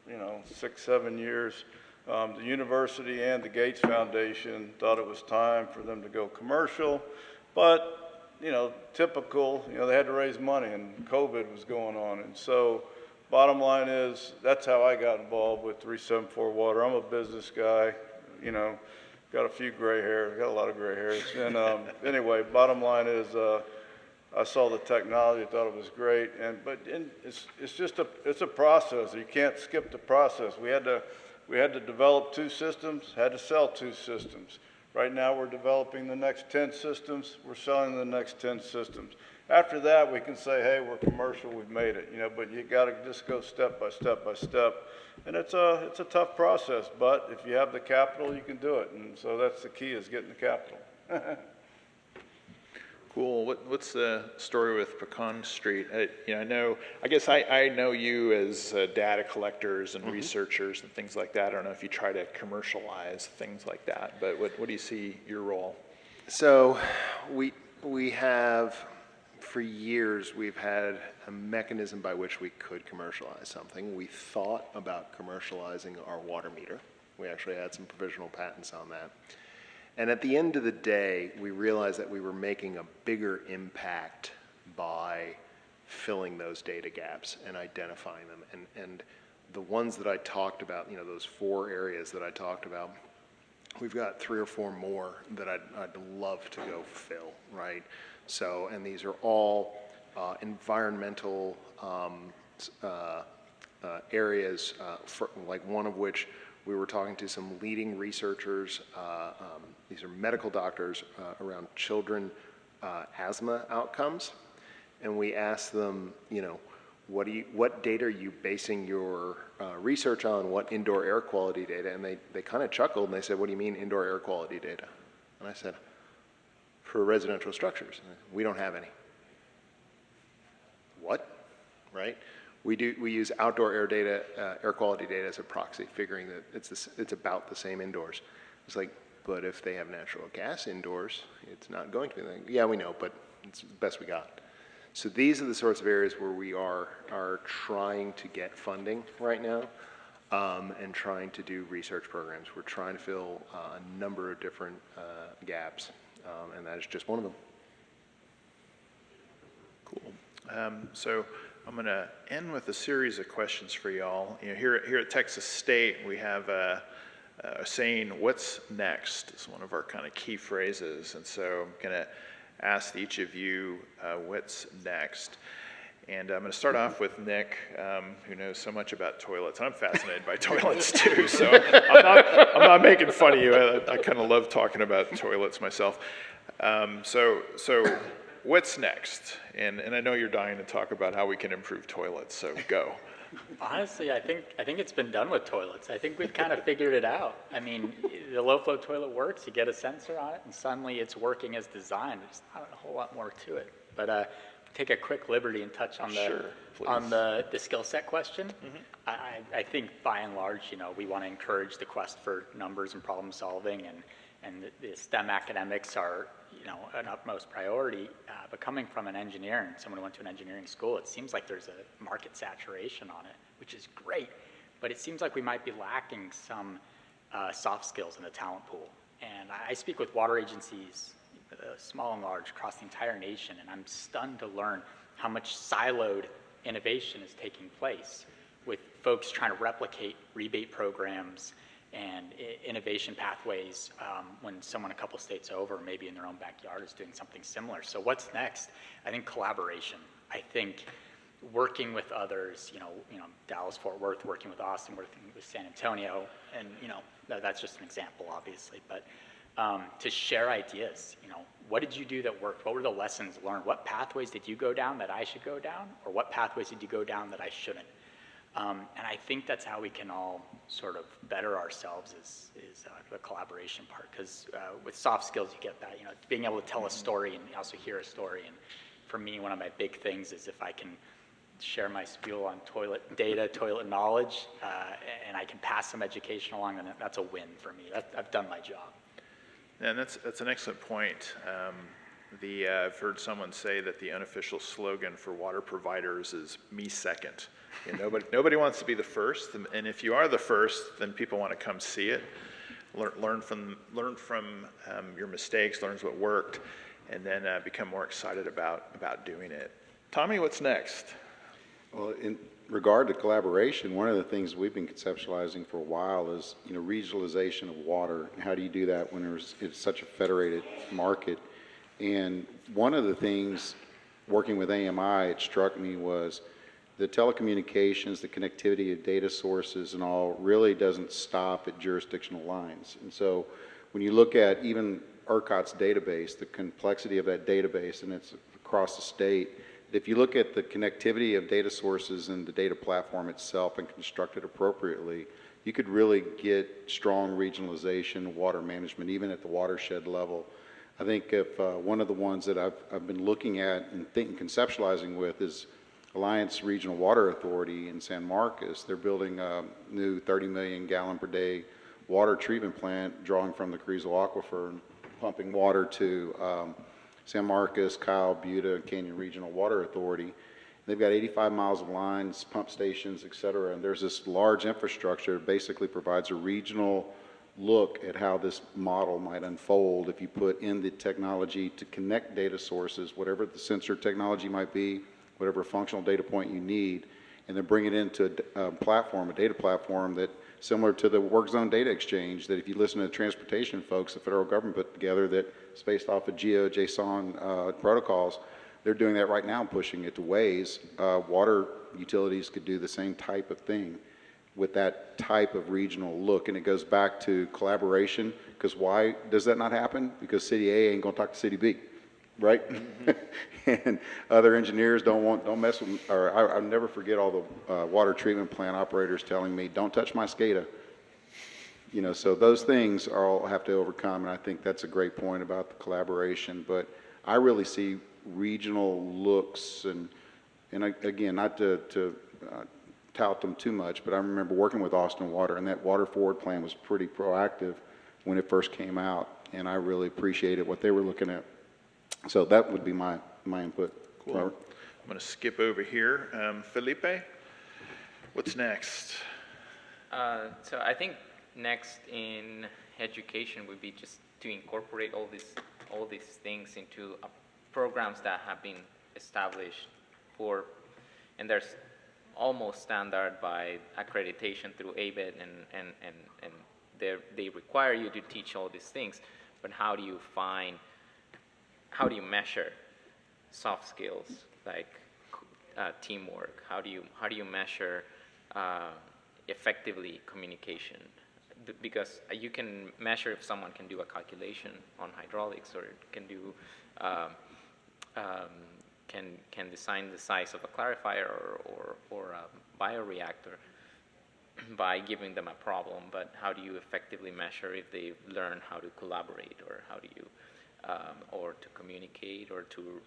6-7 years. The university and the Gates Foundation thought it was time for them to go commercial. But, typical, they had to raise money, and COVID was going on. And so bottom line is, that's how I got involved with 374 Water. I'm a business guy, got a few gray hairs, got a lot of gray hairs. And anyway, bottom line is, I saw the technology, thought it was great. But it's a process. You can't skip the process. We had to develop 2 systems, had to sell 2 systems. Right now, we're developing the next 10 systems. We're selling the next 10 systems. After that, we can say, hey, we're commercial, we've made it, but you got to just go step by step by step. And it's a tough process, but if you have the capital, you can do it. And so that's the key, is getting the capital. Cool. What's the story with Pecan Street? I guess I know you as data collectors and researchers and things like that. I don't know if you try to commercialize things like that, but what do you see your role? So we have for years, we've had a mechanism by which we could commercialize something. We thought about commercializing our water meter. We actually had some provisional patents on that. And at the end of the day, we realized that we were making a bigger impact by filling those data gaps and identifying them. And the ones that I talked about, you know, those 4 areas that I talked about, we've got 3 or 4 more that I'd love to go fill, right? So, and these are all environmental areas, like one of which we were talking to some leading researchers. These are medical doctors around children asthma outcomes. And we asked them, you know, what data are you basing your research on? What indoor air quality data? And they kind of chuckled and they said, what do you mean indoor air quality data? And I said, for residential structures. We don't have any. What? Right? We use outdoor air data, air quality data as a proxy, figuring that it's about the same indoors. It's like, but if they have natural gas indoors, it's not going to be. Like, yeah, we know, but it's the best we got. So these are the sorts of areas where we are trying to get funding right now, and trying to do research programs. We're trying to fill a number of different gaps, and that is just one of them. Cool. So I'm going to end with a series of questions for y'all. You know, here at Texas State, we have a saying, "What's next?" is one of our kind of key phrases, and so I'm going to ask each of you what's next. And I'm going to start off with Nick, who knows so much about toilets. I'm fascinated by toilets too, so I'm not making fun of you. I kind of love talking about toilets myself. So what's next? And I know you're dying to talk about how we can improve toilets, so go. Honestly, I think it's been done with toilets. I think we've kind of figured it out. I mean, the low-flow toilet works. You get a sensor on it, and suddenly it's working as designed. There's not a whole lot more to it. But take a quick liberty and touch on the skill set question. Mm-hmm. I think by and large, you know, we want to encourage the quest for numbers and problem solving, and the STEM academics are, you know, an utmost priority. But coming from an engineer and someone who went to an engineering school, it seems like there's a market saturation on it, which is great. But it seems like we might be lacking some soft skills in the talent pool. And I speak with water agencies, small and large, across the entire nation, and I'm stunned to learn how much siloed innovation is taking place with folks trying to replicate rebate programs and innovation pathways when someone a couple states over, maybe in their own backyard, is doing something similar. So what's next? I think collaboration. I think working with others, you know, Dallas, Fort Worth, working with Austin, working with San Antonio, and you know, that's just an example, obviously, but to share ideas. You know, what did you do that worked? What were the lessons learned? What pathways did you go down that I should go down, or what pathways did you go down that I shouldn't? And I think that's how we can all sort of better ourselves is the collaboration part. Because with soft skills, you get that, you know, being able to tell a story and also hear a story. And for me, one of my big things is if I can share my spiel on toilet data, toilet knowledge, and I can pass some education along, then that's a win for me. I've done my job. And that's an excellent point. I've heard someone say that the unofficial slogan for water providers is "me second." You know, nobody wants to be the first, and if you are the first, then people want to come see it, learn from your mistakes, learn what worked, and then become more excited about doing it. Tommy, what's next? Well, in regard to collaboration, one of the things we've been conceptualizing for a while is, you know, regionalization of water. How do you do that when it's such a federated market? And one of the things, working with AMI, it struck me was the telecommunications, the connectivity of data sources and all really doesn't stop at jurisdictional lines. And so when you look at even ERCOT's database, the complexity of that database, and it's across the state, if you look at the connectivity of data sources and the data platform itself and construct it appropriately, you could really get strong regionalization, water management, even at the watershed level. I think if one of the ones that I've been looking at and conceptualizing with is Alliance Regional Water Authority in San Marcos. They're building a new 30 million gallon per day water treatment plant, drawing from the Carrizo Aquifer and pumping water to San Marcos, Kyle, Buda, and Canyon Regional Water Authority. They've got 85 miles of lines, pump stations, et cetera, and there's this large infrastructure that basically provides a regional look at how this model might unfold if you put in the technology to connect data sources, whatever the sensor technology might be, whatever functional data point you need, and then bring it into a platform, a data platform that similar to the work zone data exchange that if you listen to transportation folks, the federal government put together that's based off of JSON protocols. They're doing that right now and pushing it to ways. Water utilities could do the same type of thing with that type of regional look. And it goes back to collaboration, because why does that not happen? Because City A ain't gonna talk to City B, right? And other engineers don't mess with, or I'll never forget all the water treatment plant operators telling me, don't touch my SCADA. You know, so those things are all have to overcome, and I think that's a great point about the collaboration. But I really see regional looks, and again, not to tout them too much, but I remember working with Austin Water, and that Water Forward plan was pretty proactive when it first came out, and I really appreciated what they were looking at. So that would be my input. Cool. Robert? I'm going to skip over here. Felipe, what's next? So I think next in education would be just to incorporate all these things into programs that have been established for, and there's almost standard by accreditation through ABET, and they require you to teach all these things, but how do you measure soft skills like teamwork? How do you measure effectively communication? Because you can measure if someone can do a calculation on hydraulics, or can do can design the size of a clarifier or a bioreactor by giving them a problem. But how do you effectively measure if they learn how to collaborate, or how do you or to communicate, or to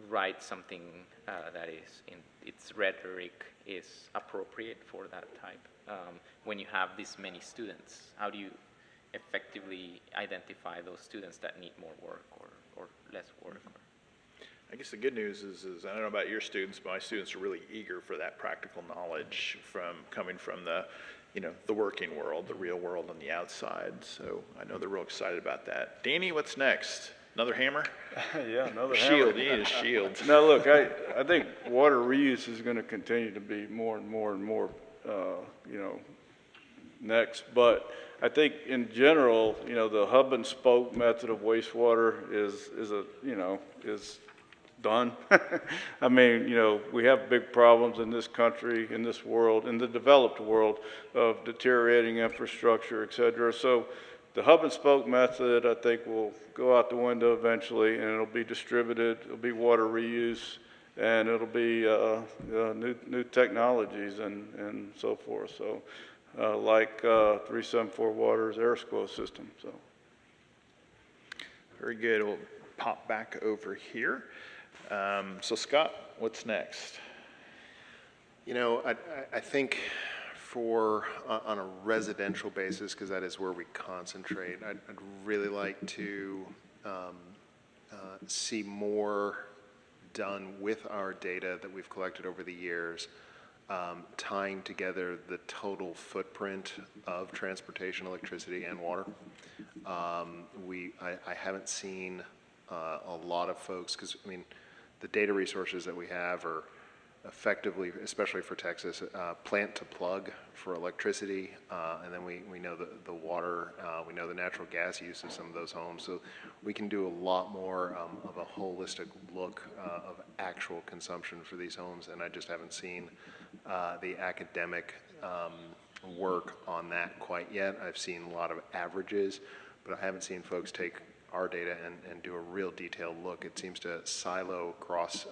write something that is in its rhetoric is appropriate for that type? When you have this many students, how do you effectively identify those students that need more work or less work? I guess the good news is I don't know about your students, but my students are really eager for that practical knowledge coming from the, the working world, the real world on the outside. So I know they're real excited about that. Dany, what's next? Another hammer? Yeah, another shield. hammer. You need a shield. Now, look, I think water reuse is going to continue to be more and more and more, next. But I think in general, the hub and spoke method of wastewater is done. I mean, we have big problems in this country, in this world, in the developed world, of deteriorating infrastructure, et cetera. So the hub and spoke method, I think, will go out the window eventually, and it'll be distributed. It'll be water reuse, and it'll be new technologies and so forth. So like 374 Water's AirSquo system. So very good. We'll pop back over here. So Scott, what's next? I think on a residential basis, because that is where we concentrate, I'd really like to see more done with our data that we've collected over the years, tying together the total footprint of transportation, electricity, and water. I haven't seen a lot of folks, because the data resources that we have are effectively, especially for Texas, plant to plug for electricity, and then we know the water, we know the natural gas use of some of those homes, so we can do a lot more of a holistic look of actual consumption for these homes, and I just haven't seen the academic work on that quite yet. I've seen a lot of averages, but I haven't seen folks take our data and do a real detailed look. It seems to silo across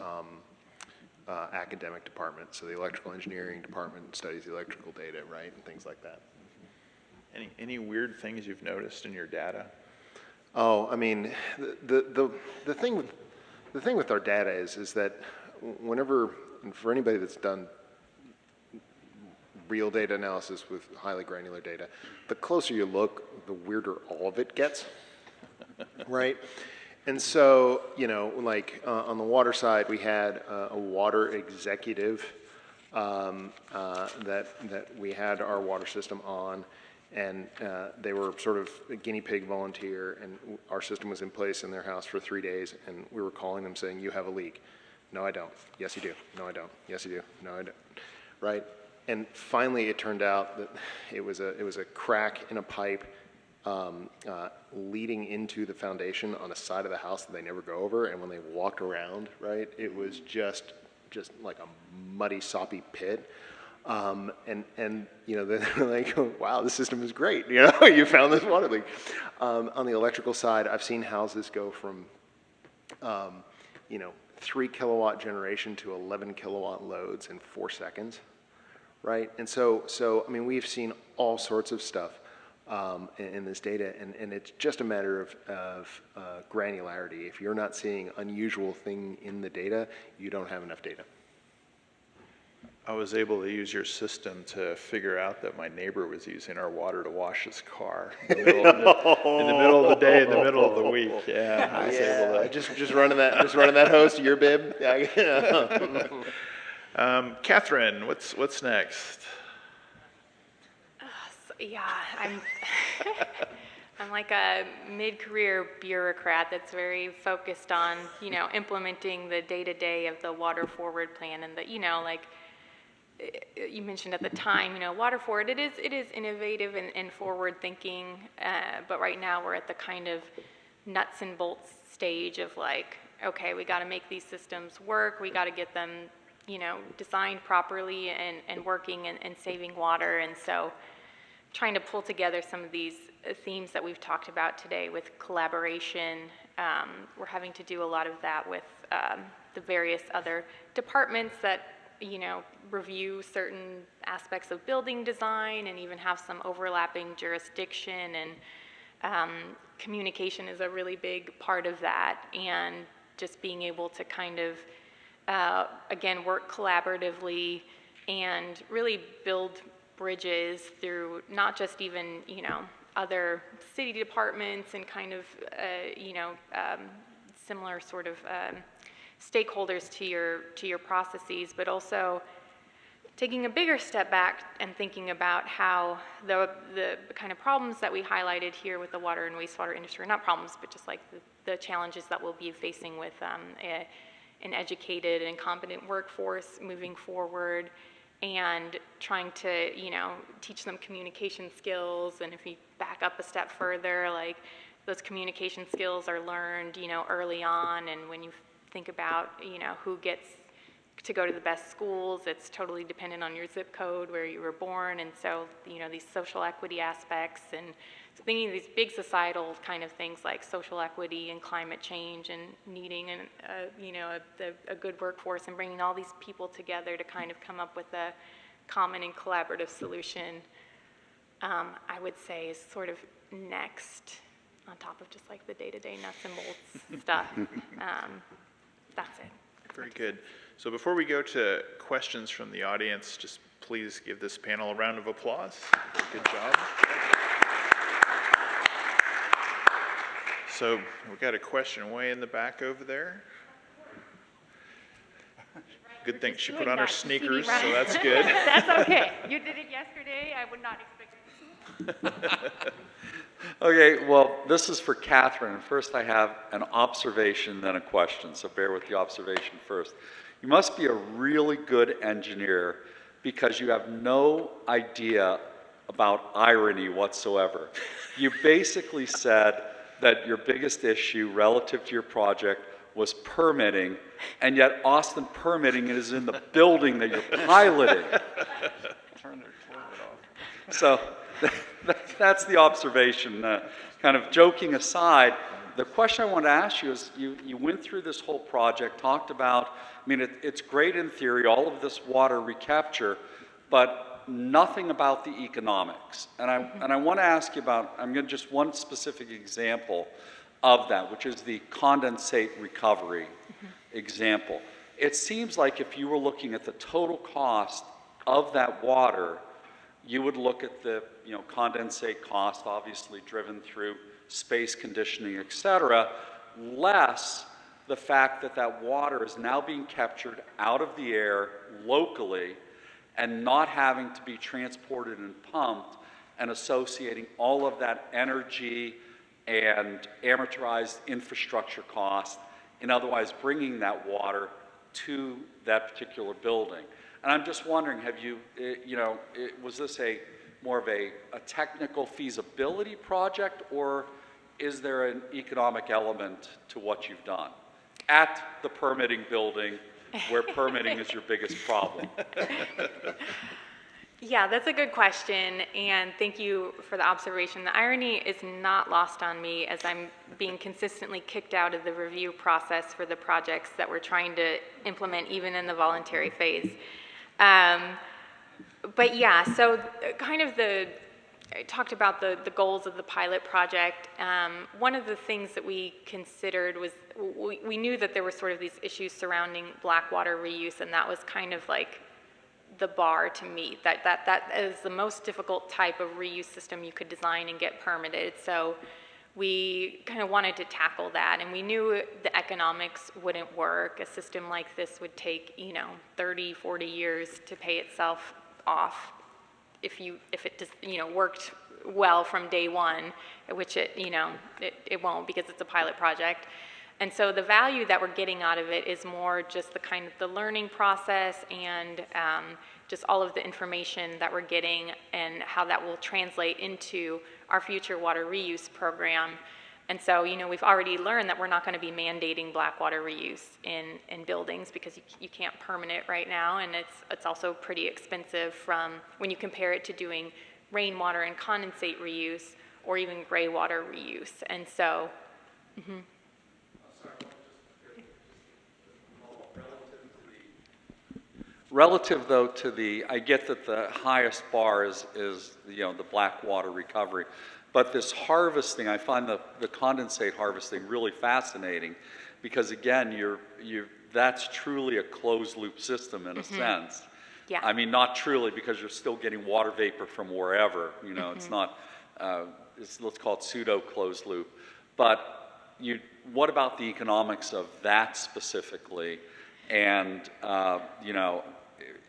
academic departments. So the electrical engineering department studies the electrical data, right, and things like that. Any weird things you've noticed in your data? Oh, the thing with our data is that whenever, and for anybody that's done real data analysis with highly granular data, the closer you look, the weirder all of it gets, right? And so, you know, like on the water side, we had a water executive that we had our water system on, and they were sort of a guinea pig volunteer, and our system was in place in their house for 3 days, and we were calling them saying, you have a leak. No, I don't. Yes, you do. No, I don't. Yes, you do. No, I don't. Right? And finally, it turned out that it was a crack in a pipe leading into the foundation on a side of the house that they never go over. And when they walked around, right, it was just like a muddy, soppy pit. And you know, they're like, oh, wow, this system is great. You know, you found this water leak. On the electrical side, I've seen houses go from, you know, 3 kilowatt generation to 11 kilowatt loads in 4 seconds, right? And so I mean, we've seen all sorts of stuff in this data, and it's just a matter of granularity. If you're not seeing unusual thing in the data, you don't have enough data. I was able to use your system to figure out that my neighbor was using our water to wash his car in the middle of the day, in the middle of the week. Yeah, I was able to. Just running that hose to your bib. Katherine, what's next? Yeah, I'm like a mid-career bureaucrat that's very focused on, you know, implementing the day-to-day of the water forward plan, and the, you know, like you mentioned at the time, you know, water forward, it is innovative and forward thinking, but right now we're at the kind of nuts and bolts stage of like, okay, we got to make these systems work, we got to get them, you know, designed properly and working and saving water. And so trying to pull together some of these themes that we've talked about today with collaboration. We're having to do a lot of that with the various other departments that, you know, review certain aspects of building design and even have some overlapping jurisdiction, and communication is a really big part of that, and just being able to kind of, again, work collaboratively and really build bridges through not just even, you know, other city departments and kind of, you know, similar sort of stakeholders to your processes, but also taking a bigger step back and thinking about how the kind of problems that we highlighted here with the water and wastewater industry, not problems, but just like the challenges that we'll be facing with an educated and competent workforce moving forward, and trying to, you know, teach them communication skills. And if you back up a step further, like those communication skills are learned, you know, early on, and when you think about, you know, who gets to go to the best schools, it's totally dependent on your zip code, where you were born. And so, you know, these social equity aspects, and so thinking of these big societal kind of things like social equity and climate change and needing you know, a good workforce, and bringing all these people together to kind of come up with a common and collaborative solution, I would say is sort of next on top of just like the day-to-day nuts and bolts stuff. That's it. Very good. So before we go to questions from the audience, just please give this panel a round of applause. Good job. So we've got a question way in the back over there. Good thing she put on her sneakers, so that's good. That's okay. You did it yesterday. I would not expect it. Okay, well, this is for Katherine. First, I have an observation, then a question, so bear with the observation first. You must be a really good engineer because you have no idea about irony whatsoever. You basically said that your biggest issue relative to your project was permitting, and yet Austin permitting is in the building that you're piloting. Turn their toilet off. So that's the observation. Kind of joking aside, the question I want to ask you is, you went through this whole project, talked about, I mean, it's great in theory, all of this water recapture, but nothing about the economics. And I want to ask you about, I'm going to just one specific example of that, which is the condensate recovery example. It seems like if you were looking at the total cost of that water, you would look at the, you know, condensate cost, obviously driven through space conditioning, et cetera, less the fact that that water is now being captured out of the air locally and not having to be transported and pumped, and associating all of that energy and amortized infrastructure cost, and otherwise bringing that water to that particular building. And I'm just wondering, have you, was this more of a technical feasibility project, or is there an economic element to what you've done at the permitting building, where permitting is your biggest problem? Yeah, that's a good question, and thank you for the observation. The irony is not lost on me as I'm being consistently kicked out of the review process for the projects that we're trying to implement, even in the voluntary phase. But yeah, so kind of I talked about the goals of the pilot project. One of the things that we considered was we knew that there were sort of these issues surrounding black water reuse, and that was kind of like the bar to meet. That is the most difficult type of reuse system you could design and get permitted. So we kind of wanted to tackle that, and we knew the economics wouldn't work. A system like this would take 30, 40 years to pay itself off if it just worked well from day one, which it won't, because it's a pilot project. And so the value that we're getting out of it is more just the kind of the learning process and just all of the information that we're getting and how that will translate into our future water reuse program. And so, we've already learned that we're not going to be mandating black water reuse in buildings, because you can't permit it right now, and it's also pretty expensive from when you compare it to doing rainwater and condensate reuse or even gray water reuse. And so, Relative, though, to I get that the highest bar is the black water recovery, but this harvesting, I find the condensate harvesting really fascinating, because again, that's truly a closed loop system in a sense. Yeah. I mean, not truly, because you're still getting water vapor from wherever. It's not. Let's call it pseudo closed loop. But what about the economics of that specifically? And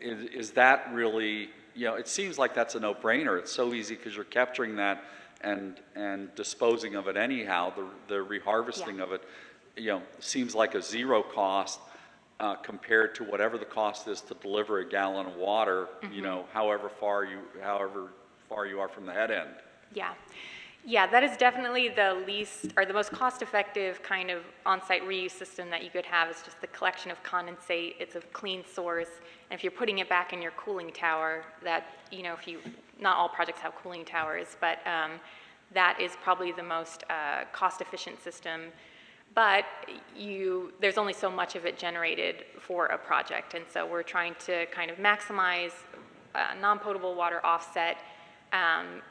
is that really, it seems like that's a no-brainer. It's so easy because you're capturing that and disposing of it anyhow. The reharvesting of it, seems like a zero cost compared to whatever the cost is to deliver a gallon of water, however far you are from the head end. Yeah. Yeah, that is definitely the least, or the most cost-effective kind of on-site reuse system that you could have. Is just the collection of condensate. It's a clean source, and if you're putting it back in your cooling tower, that not all projects have cooling towers, but that is probably the most cost-efficient system. But there's only so much of it generated for a project, and so we're trying to kind of maximize non-potable water offset.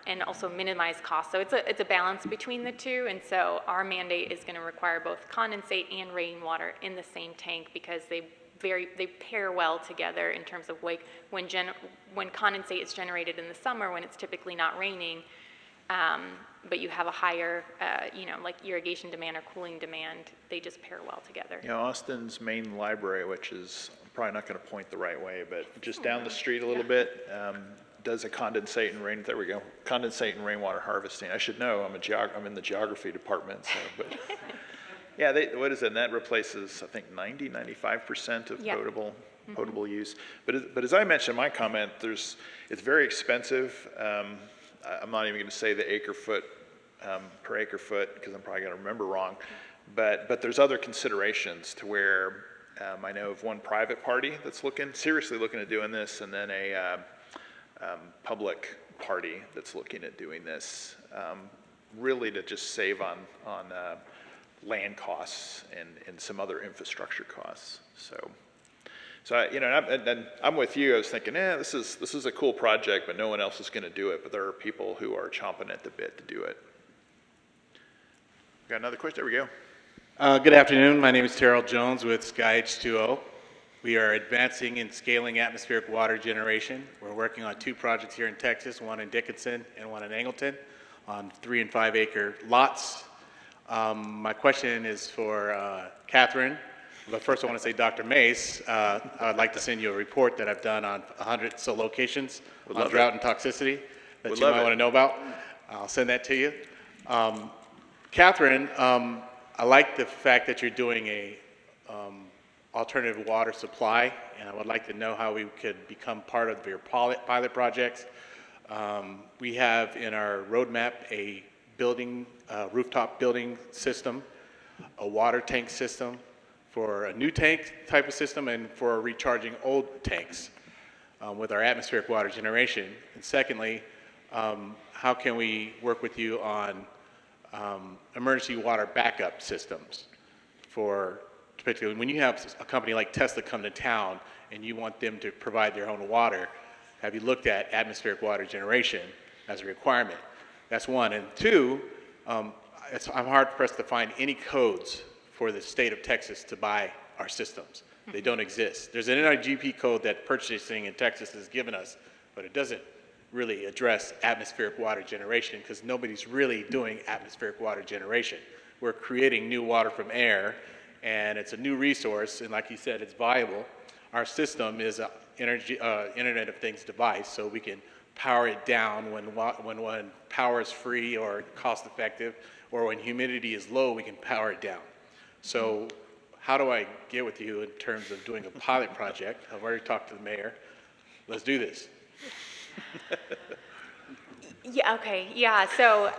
And also minimize costs. So it's a balance between the two, and so our mandate is going to require both condensate and rainwater in the same tank, because they pair well together in terms of when condensate is generated in the summer when it's typically not raining, but you have a higher like irrigation demand or cooling demand. They just pair well together. Austin's main library, which is I'm probably not going to point the right way, but just down the street a little bit. Does a condensate and rainwater harvesting. I should know. I'm in the geography department. So, but yeah, what is it? And that replaces, I think, 95% of potable use. But as I mentioned in my comment, it's very expensive. I'm not even going to say the per acre foot, because I'm probably going to remember wrong. But there's other considerations to where I know of one private party that's seriously looking at doing this, and then a public party that's looking at doing this, really to just save on land costs and some other infrastructure costs. So and I'm with you. I was thinking, this is a cool project, but no one else is going to do it. But there are people who are chomping at the bit to do it. Got another question? There we go. Good afternoon. My name is Terrell Jones with Sky H2O. We are advancing and scaling atmospheric water generation. We're working on 2 projects here in Texas, one in Dickinson and one in Angleton, on 3 and 5 acre lots. My question is for Katherine, but first I want to say, Dr. Mace, I would like to send you a report that I've done on 100 so locations on drought and toxicity that you might want to know about. I'll send that to you. Katherine, I like the fact that you're doing a alternative water supply, and I would like to know how we could become part of your pilot projects. We have in our roadmap a building, rooftop building system, a water tank system for a new tank type of system, and for recharging old tanks with our atmospheric water generation. And secondly, how can we work with you on emergency water backup systems for, particularly when you have a company like Tesla come to town and you want them to provide their own water, have you looked at atmospheric water generation as a requirement? That's one. And two, I'm hard pressed to find any codes for the state of Texas to buy our systems. They don't exist. There's an NRGP code that purchasing in Texas has given us, but it doesn't really address atmospheric water generation because nobody's really doing atmospheric water generation. We're creating new water from air, and it's a new resource, and like you said, it's viable. Our system is an Internet of Things device, so we can power it down when power is free or cost effective, or when humidity is low, we can power it down. So how do I get with you in terms of doing a pilot project? I've already talked to the mayor. Let's do this. Yeah, okay, yeah, so,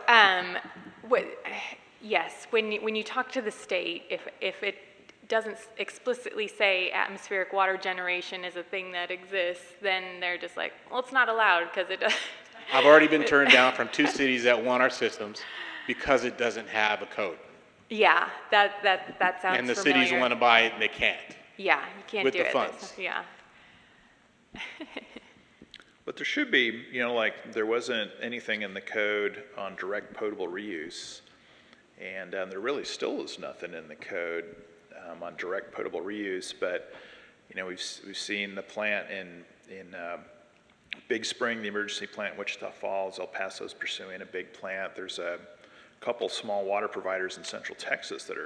yes, when you talk to the state, if it doesn't explicitly say atmospheric water generation is a thing that exists, then they're just like, well, it's not allowed because it doesn't. I've already been turned down from 2 cities that want our systems because it doesn't have a code. Yeah, that sounds And the familiar. cities want to buy it and they can't. Yeah, you can't with do the it. funds. Yeah. But there should be, you know, like there wasn't anything in the code on direct potable reuse, and there really still is nothing in the code on direct potable reuse. But you know, we've seen the plant in Big Spring, the emergency plant in Wichita Falls, El Paso's pursuing a big plant. There's a couple small water providers in Central Texas that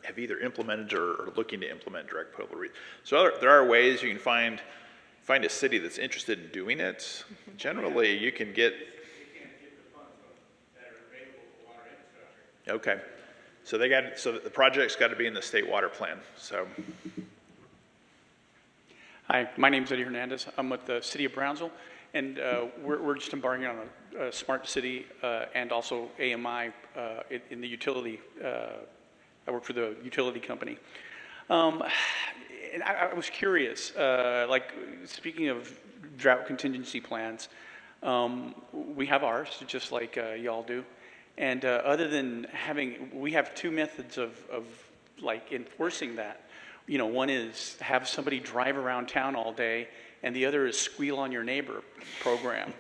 have either implemented or are looking to implement direct potable reuse. So there are ways you can find a city that's interested in doing it. Generally, you can get. Okay, so the project's got to be in the state water plan. So. Hi, my name's Eddie Hernandez. I'm with the City of Brownsville, and we're just embarking on a smart city and also AMI in the utility. I work for the utility company. And I was curious, like speaking of drought contingency plans, we have ours, just like y'all do. And other than we have 2 methods of like enforcing that. You know, one is have somebody drive around town all day, and the other is squeal on your neighbor program.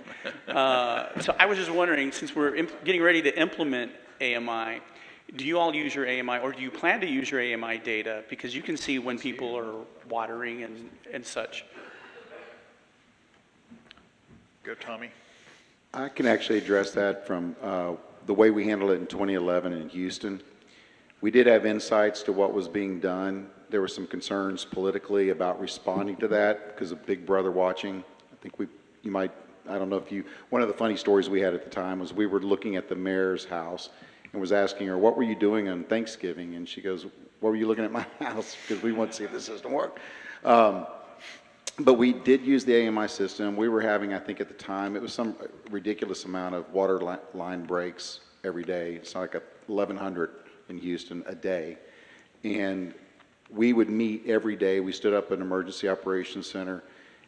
So I was just wondering, since we're getting ready to implement AMI, do you all use your AMI, or do you plan to use your AMI data? Because you can see when people are watering and such. Go, Tommy. I can actually address that from the way we handled it in 2011 in Houston. We did have insights to what was being done. There were some concerns politically about responding to that because of Big Brother watching. I think I don't know if one of the funny stories we had at the time was we were looking at the mayor's house and was asking her, what were you doing on Thanksgiving? And she goes, what were you looking at my house? Because we want to see if the system worked. But we did use the AMI system. We were having, I think at the time, it was some ridiculous amount of water line breaks every day. It's like 1,100 in Houston a day. And we would meet every day. We stood up an emergency operations center,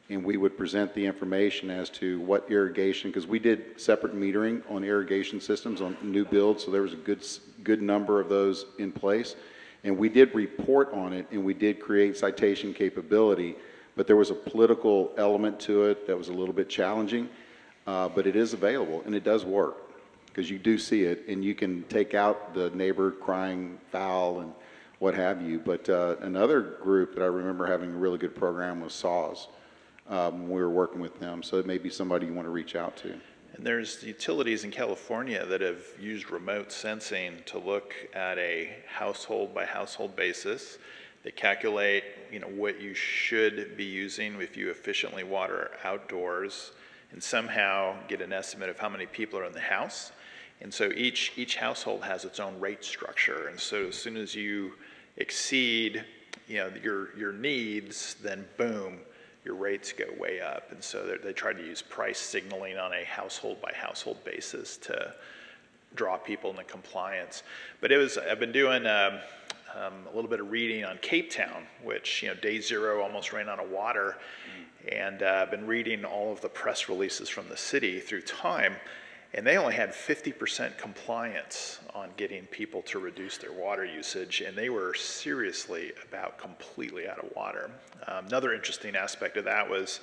and we would present the information as to what irrigation, because we did separate metering on irrigation systems on new builds, so there was a good number of those in place. And we did report on it, and we did create citation capability, but there was a political element to it that was a little bit challenging, but it is available, and it does work, because you do see it, and you can take out the neighbor crying foul and what have you. But another group that I remember having a really good program was SAWS. We were working with them, so it may be somebody you want to reach out to. And there's utilities in California that have used remote sensing to look at a household by household basis. They calculate, what you should be using if you efficiently water outdoors, and somehow get an estimate of how many people are in the house. And so each household has its own rate structure. And so as soon as you exceed, your needs, then boom, your rates go way up. And so they try to use price signaling on a household by household basis to draw people into compliance. But I've been doing a little bit of reading on Cape Town, which, day zero almost ran out of water. And I've been reading all of the press releases from the city through time. And they only had 50% compliance on getting people to reduce their water usage, and they were seriously about completely out of water. Another interesting aspect of that was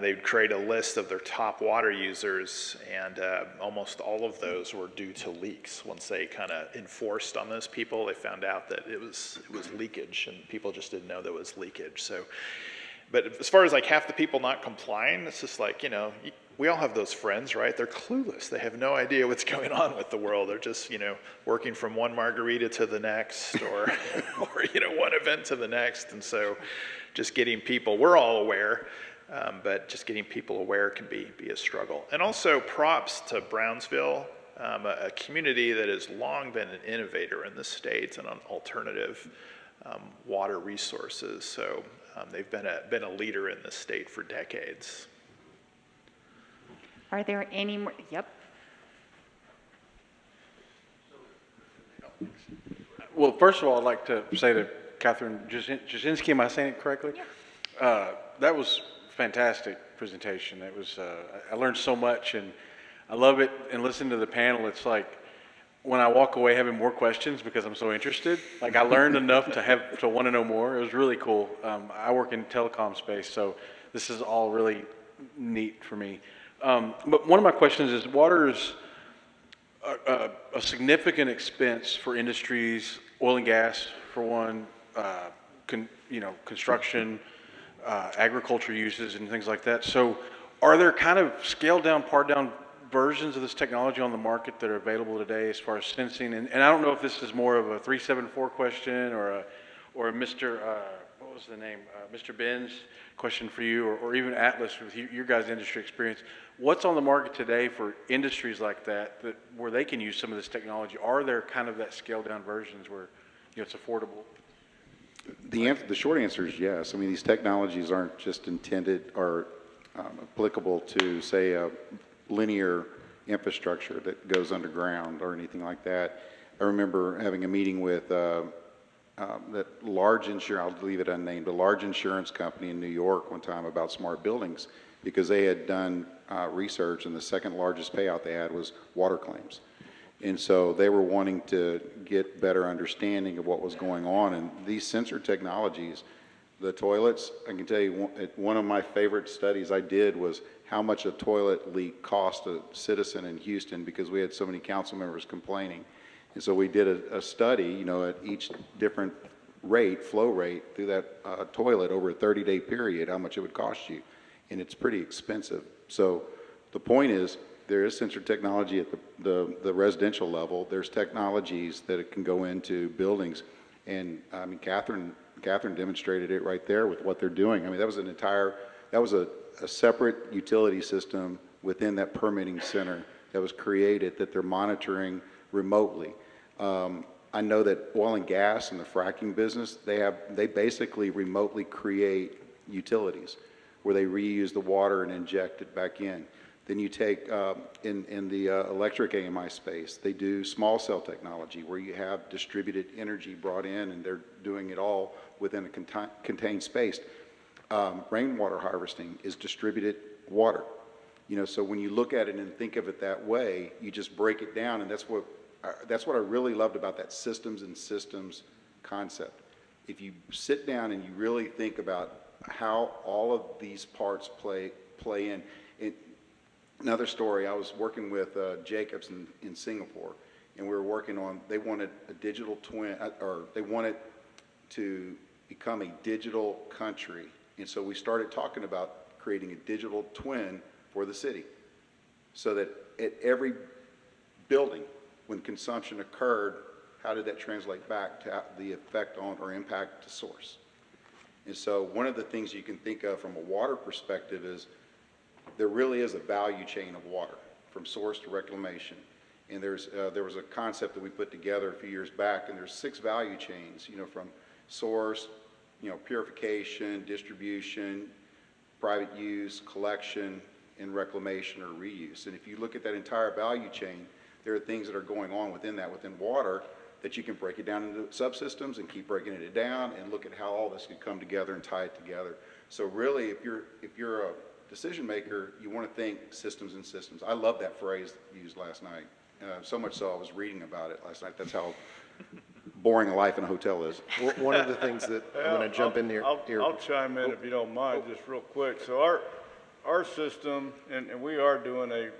they would create a list of their top water users, and almost all of those were due to leaks. Once they kind of enforced on those people, they found out that it was leakage, and people just didn't know there was leakage. So, but as far as like half the people not complying, it's just like, we all have those friends, right? They're clueless. They have no idea what's going on with the world. They're just, working from one margarita to the next, or, one event to the next. And so just getting people, we're all aware, but just getting people aware can be a struggle. And also props to Brownsville, a community that has long been an innovator in the state and on alternative water resources. So they've been a leader in the state for decades. Are there any more? Yep. Well, first of all, I'd like to say to Katherine Jashinski, am I saying it correctly? Yeah. That was a fantastic presentation. It was, I learned so much, and I love it. And listening to the panel, it's like when I walk away having more questions because I'm so interested. Like I learned enough to want to know more. It was really cool. I work in telecom space, so this is all really neat for me. But one of my questions is, water is a significant expense for industries, oil and gas for one, construction, agriculture uses and things like that. So are there kind of scaled down, pared down versions of this technology on the market that are available today as far as sensing? And I don't know if this is more of a 374 question or a Mr. What was the name? Mr. Benz question for you, or even Atlas with your guys' industry experience. What's on the market today for industries like that where they can use some of this technology? Are there kind of that scaled down versions where it's affordable? The short answer is yes. I mean, these technologies aren't just intended or applicable to, say, a linear infrastructure that goes underground or anything like that. I remember having a meeting with that large insurance, I'll leave it unnamed, a large insurance company in New York one time about smart buildings, because they had done research, and the second largest payout they had was water claims. And so they were wanting to get better understanding of what was going on. And these sensor technologies, the toilets, I can tell you, one of my favorite studies I did was how much a toilet leak cost a citizen in Houston, because we had so many council members complaining. And so we did a study, at each different flow rate through that toilet over a 30-day period, how much it would cost you. And it's pretty expensive. So the point is, there is sensor technology at the residential level. There's technologies that it can go into buildings. And I mean, Katherine demonstrated it right there with what they're doing. I mean, that was a separate utility system within that permitting center that was created that they're monitoring remotely. I know that oil and gas and the fracking business, they basically remotely create utilities where they reuse the water and inject it back in. Then you take, in the electric AMI space, they do small cell technology where you have distributed energy brought in, and they're doing it all within a contained space. Rainwater harvesting is distributed water. So when you look at it and think of it that way, you just break it down, and that's what I really loved about that systems and systems concept. If you sit down and you really think about how all of these parts play in. Another story, I was working with Jacobs in Singapore, and we were working on, they wanted a digital twin, or they wanted to become a digital country. And so we started talking about creating a digital twin for the city. so that at every building, when consumption occurred, how did that translate back to the effect on or impact to source? And so one of the things you can think of from a water perspective is there really is a value chain of water from source to reclamation. And there was a concept that we put together a few years back, and there's 6 value chains, from source, purification, distribution, private use, collection, and reclamation or reuse. And if you look at that entire value chain, there are things that are going on within that, within water, that you can break it down into subsystems and keep breaking it down and look at how all this could come together and tie it together. So really, if you're a decision maker, you want to think systems and systems. I love that phrase used last night. So much so I was reading about it last night. That's how boring a life in a hotel is. One of the things that I'm going to jump in here. I'll chime in if you don't mind, just real quick. So our system, and we are doing a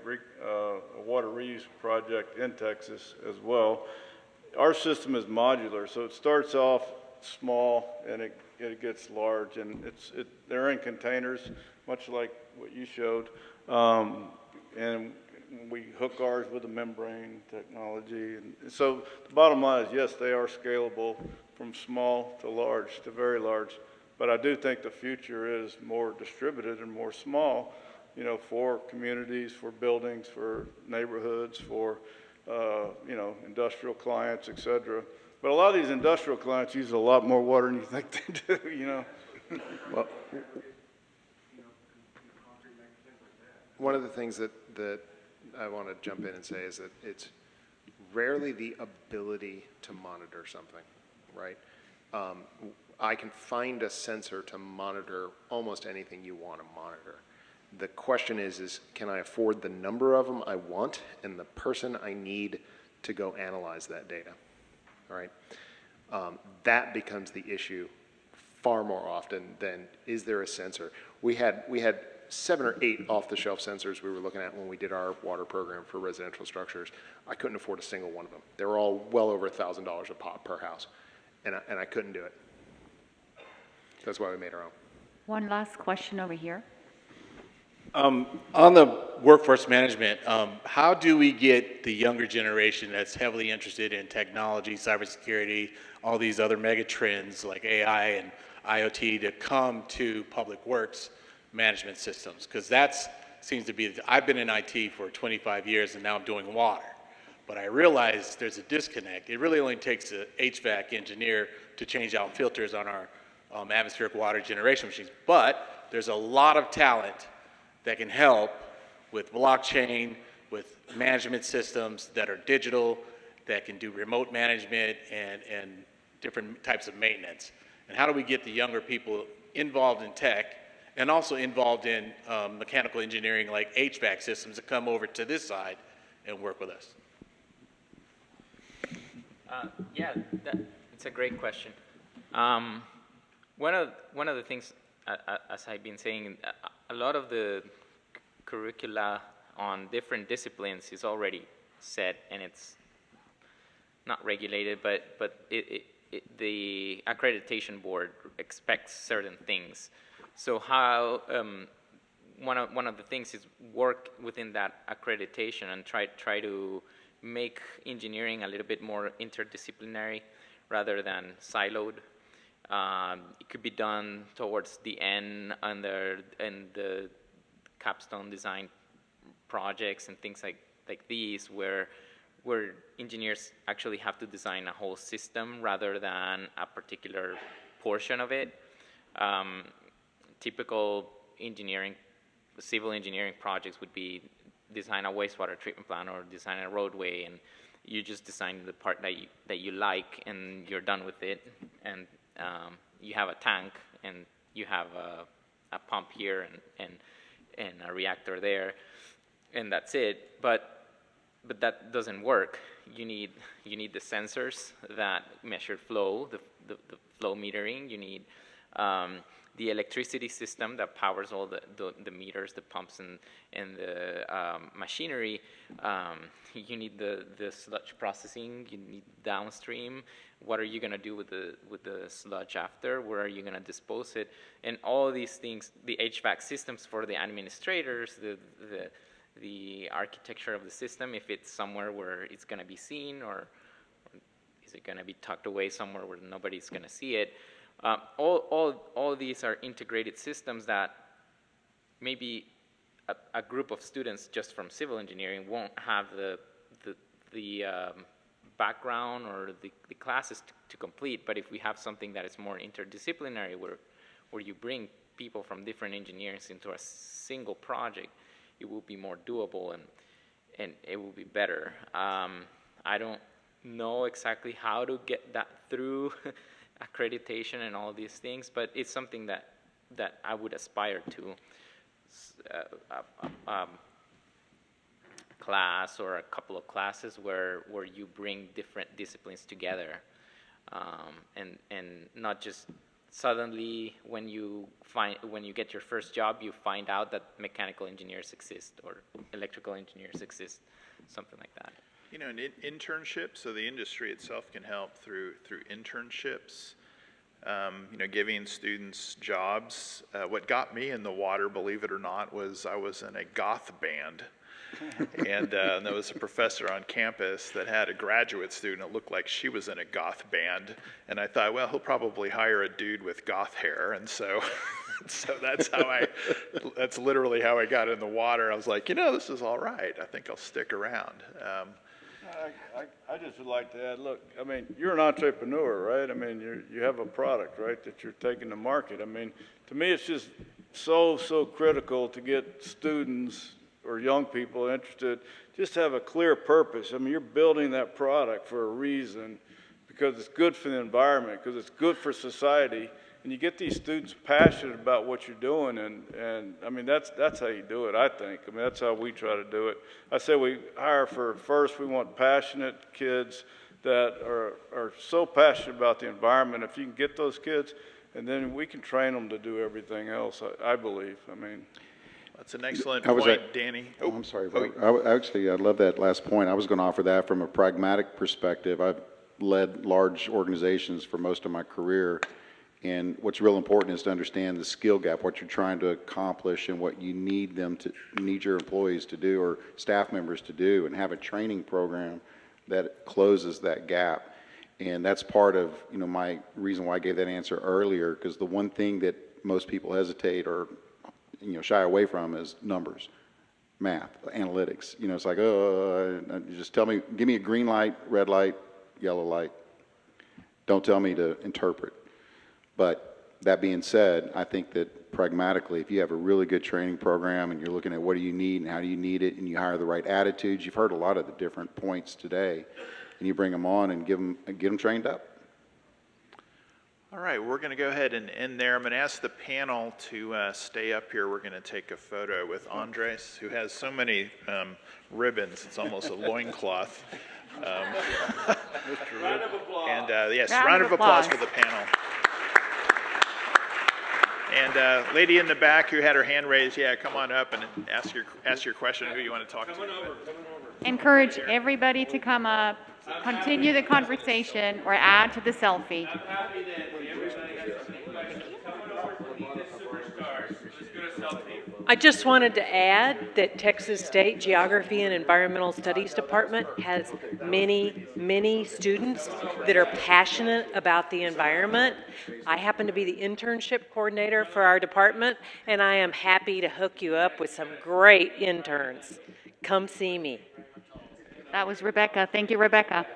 water reuse project in Texas as well. Our system is modular, so it starts off small and it gets large, and they're in containers, much like what you showed, and we hook ours with a membrane technology. And so the bottom line is, yes, they are scalable from small to large to very large, but I do think the future is more distributed and more small, for communities, for buildings, for neighborhoods, for industrial clients, et cetera. But a lot of these industrial clients use a lot more water than you think they do, Well, one of the things that I want to jump in and say is that it's rarely the ability to monitor something, right? I can find a sensor to monitor almost anything you want to monitor. The question is can I afford the number of them I want and the person I need to go analyze that data, all right? That becomes the issue far more often than is there a sensor. We had 7 or 8 off-the-shelf sensors we were looking at when we did our water program for residential structures. I couldn't afford a single one of them. They were all well over $1,000 a pop per house, and I couldn't do it. That's why we made our own. One last question over here. On the workforce management, how do we get the younger generation that's heavily interested in technology, cybersecurity, all these other mega trends like AI and IoT to come to public works management systems? Because that seems to be, I've been in IT for 25 years and now I'm doing water. But I realize there's a disconnect. It really only takes an HVAC engineer to change out filters on our atmospheric water generation machines. But there's a lot of talent that can help with blockchain, with management systems that are digital, that can do remote management and different types of maintenance. And how do we get the younger people involved in tech and also involved in mechanical engineering like HVAC systems to come over to this side and work with us? Yeah, it's a great question. One of the things, as I've been saying, a lot of the curricula on different disciplines is already set, and it's not regulated, but the accreditation board expects certain things. So how one of the things is work within that accreditation and try to make engineering a little bit more interdisciplinary rather than siloed. It could be done towards the end in the capstone design projects and things like these where engineers actually have to design a whole system rather than a particular portion of it. Typical civil engineering projects would be design a wastewater treatment plant or design a roadway, and you just design the part that you like and you're done with it, and you have a tank and you have a pump here and a reactor there, and that's it. But that doesn't work. You need the sensors that measure flow, the flow metering. You need the electricity system that powers all the meters, the pumps, and the machinery. You need the sludge processing. You need downstream. What are you going to do with the sludge after? Where are you going to dispose it? And all these things, the HVAC systems for the administrators, the architecture of the system, if it's somewhere where it's going to be seen, or is it going to be tucked away somewhere where nobody's going to see it. All these are integrated systems that maybe a group of students just from civil engineering won't have the background or the classes to complete. But if we have something that is more interdisciplinary, where you bring people from different engineers into a single project, it will be more doable and it will be better. I don't know exactly how to get that through accreditation and all these things, but it's something that I would aspire to. Class or a couple of classes where you bring different disciplines together, and not just suddenly when you get your first job you find out that mechanical engineers exist or electrical engineers exist, something like that. You know, an internship, so the industry itself can help through internships. You know, giving students jobs. What got me in the water, believe it or not, was I was in a goth band. And there was a professor on campus that had a graduate student that looked like she was in a goth band. And I thought, well, he'll probably hire a dude with goth hair. And so, that's literally how I got in the water. I was like, you know, this is all right. I think I'll stick around. I just would like to add, look, I mean, you're an entrepreneur, right? I mean, you have a product, right, that you're taking to market. I mean, to me, it's just so critical to get students or young people interested, just have a clear purpose. I mean, you're building that product for a reason, because it's good for the environment, because it's good for society, and you get these students passionate about what you're doing, and I mean, that's how you do it, I think. I mean, that's how we try to do it. I say we hire first, we want passionate kids that are so passionate about the environment. If you can get those kids, and then we can train them to do everything else, I believe. I mean, that's an excellent point, Dany. Oh, I'm sorry. I love that last point. I was going to offer that from a pragmatic perspective. I've led large organizations for most of my career, and what's real important is to understand the skill gap, what you're trying to accomplish, and what you need your employees to do or staff members to do, and have a training program that closes that gap. And that's part of, you know, my reason why I gave that answer earlier, because the one thing that most people hesitate or, you know, shy away from is numbers, math, analytics. You know, it's like, just tell me, give me a green light, red light, yellow light. Don't tell me to interpret. But that being said, I think that pragmatically, if you have a really good training program and you're looking at what do you need and how do you need it, and you hire the right attitudes, you've heard a lot of the different points today, and you bring them on and get them trained up. All right, we're going to go ahead and end there. I'm going to ask the panel to stay up here. We're going to take a photo with Andres, who has so many ribbons. It's almost a loincloth. Round of applause. And yes, round of applause for the panel. And lady in the back who had her hand raised, yeah, come on up and ask your question. Who you want to talk to? Coming over. Encourage everybody to come up, continue the conversation, or add to the selfie. I'm happy that everybody gets to see coming over to meet the superstars. Let's do a selfie. I just wanted to add that Texas State Geography and Environmental Studies Department has many students that are passionate about the environment. I happen to be the internship coordinator for our department, and I am happy to hook you up with some great interns. Come see me. That was Rebecca. Thank you, Rebecca.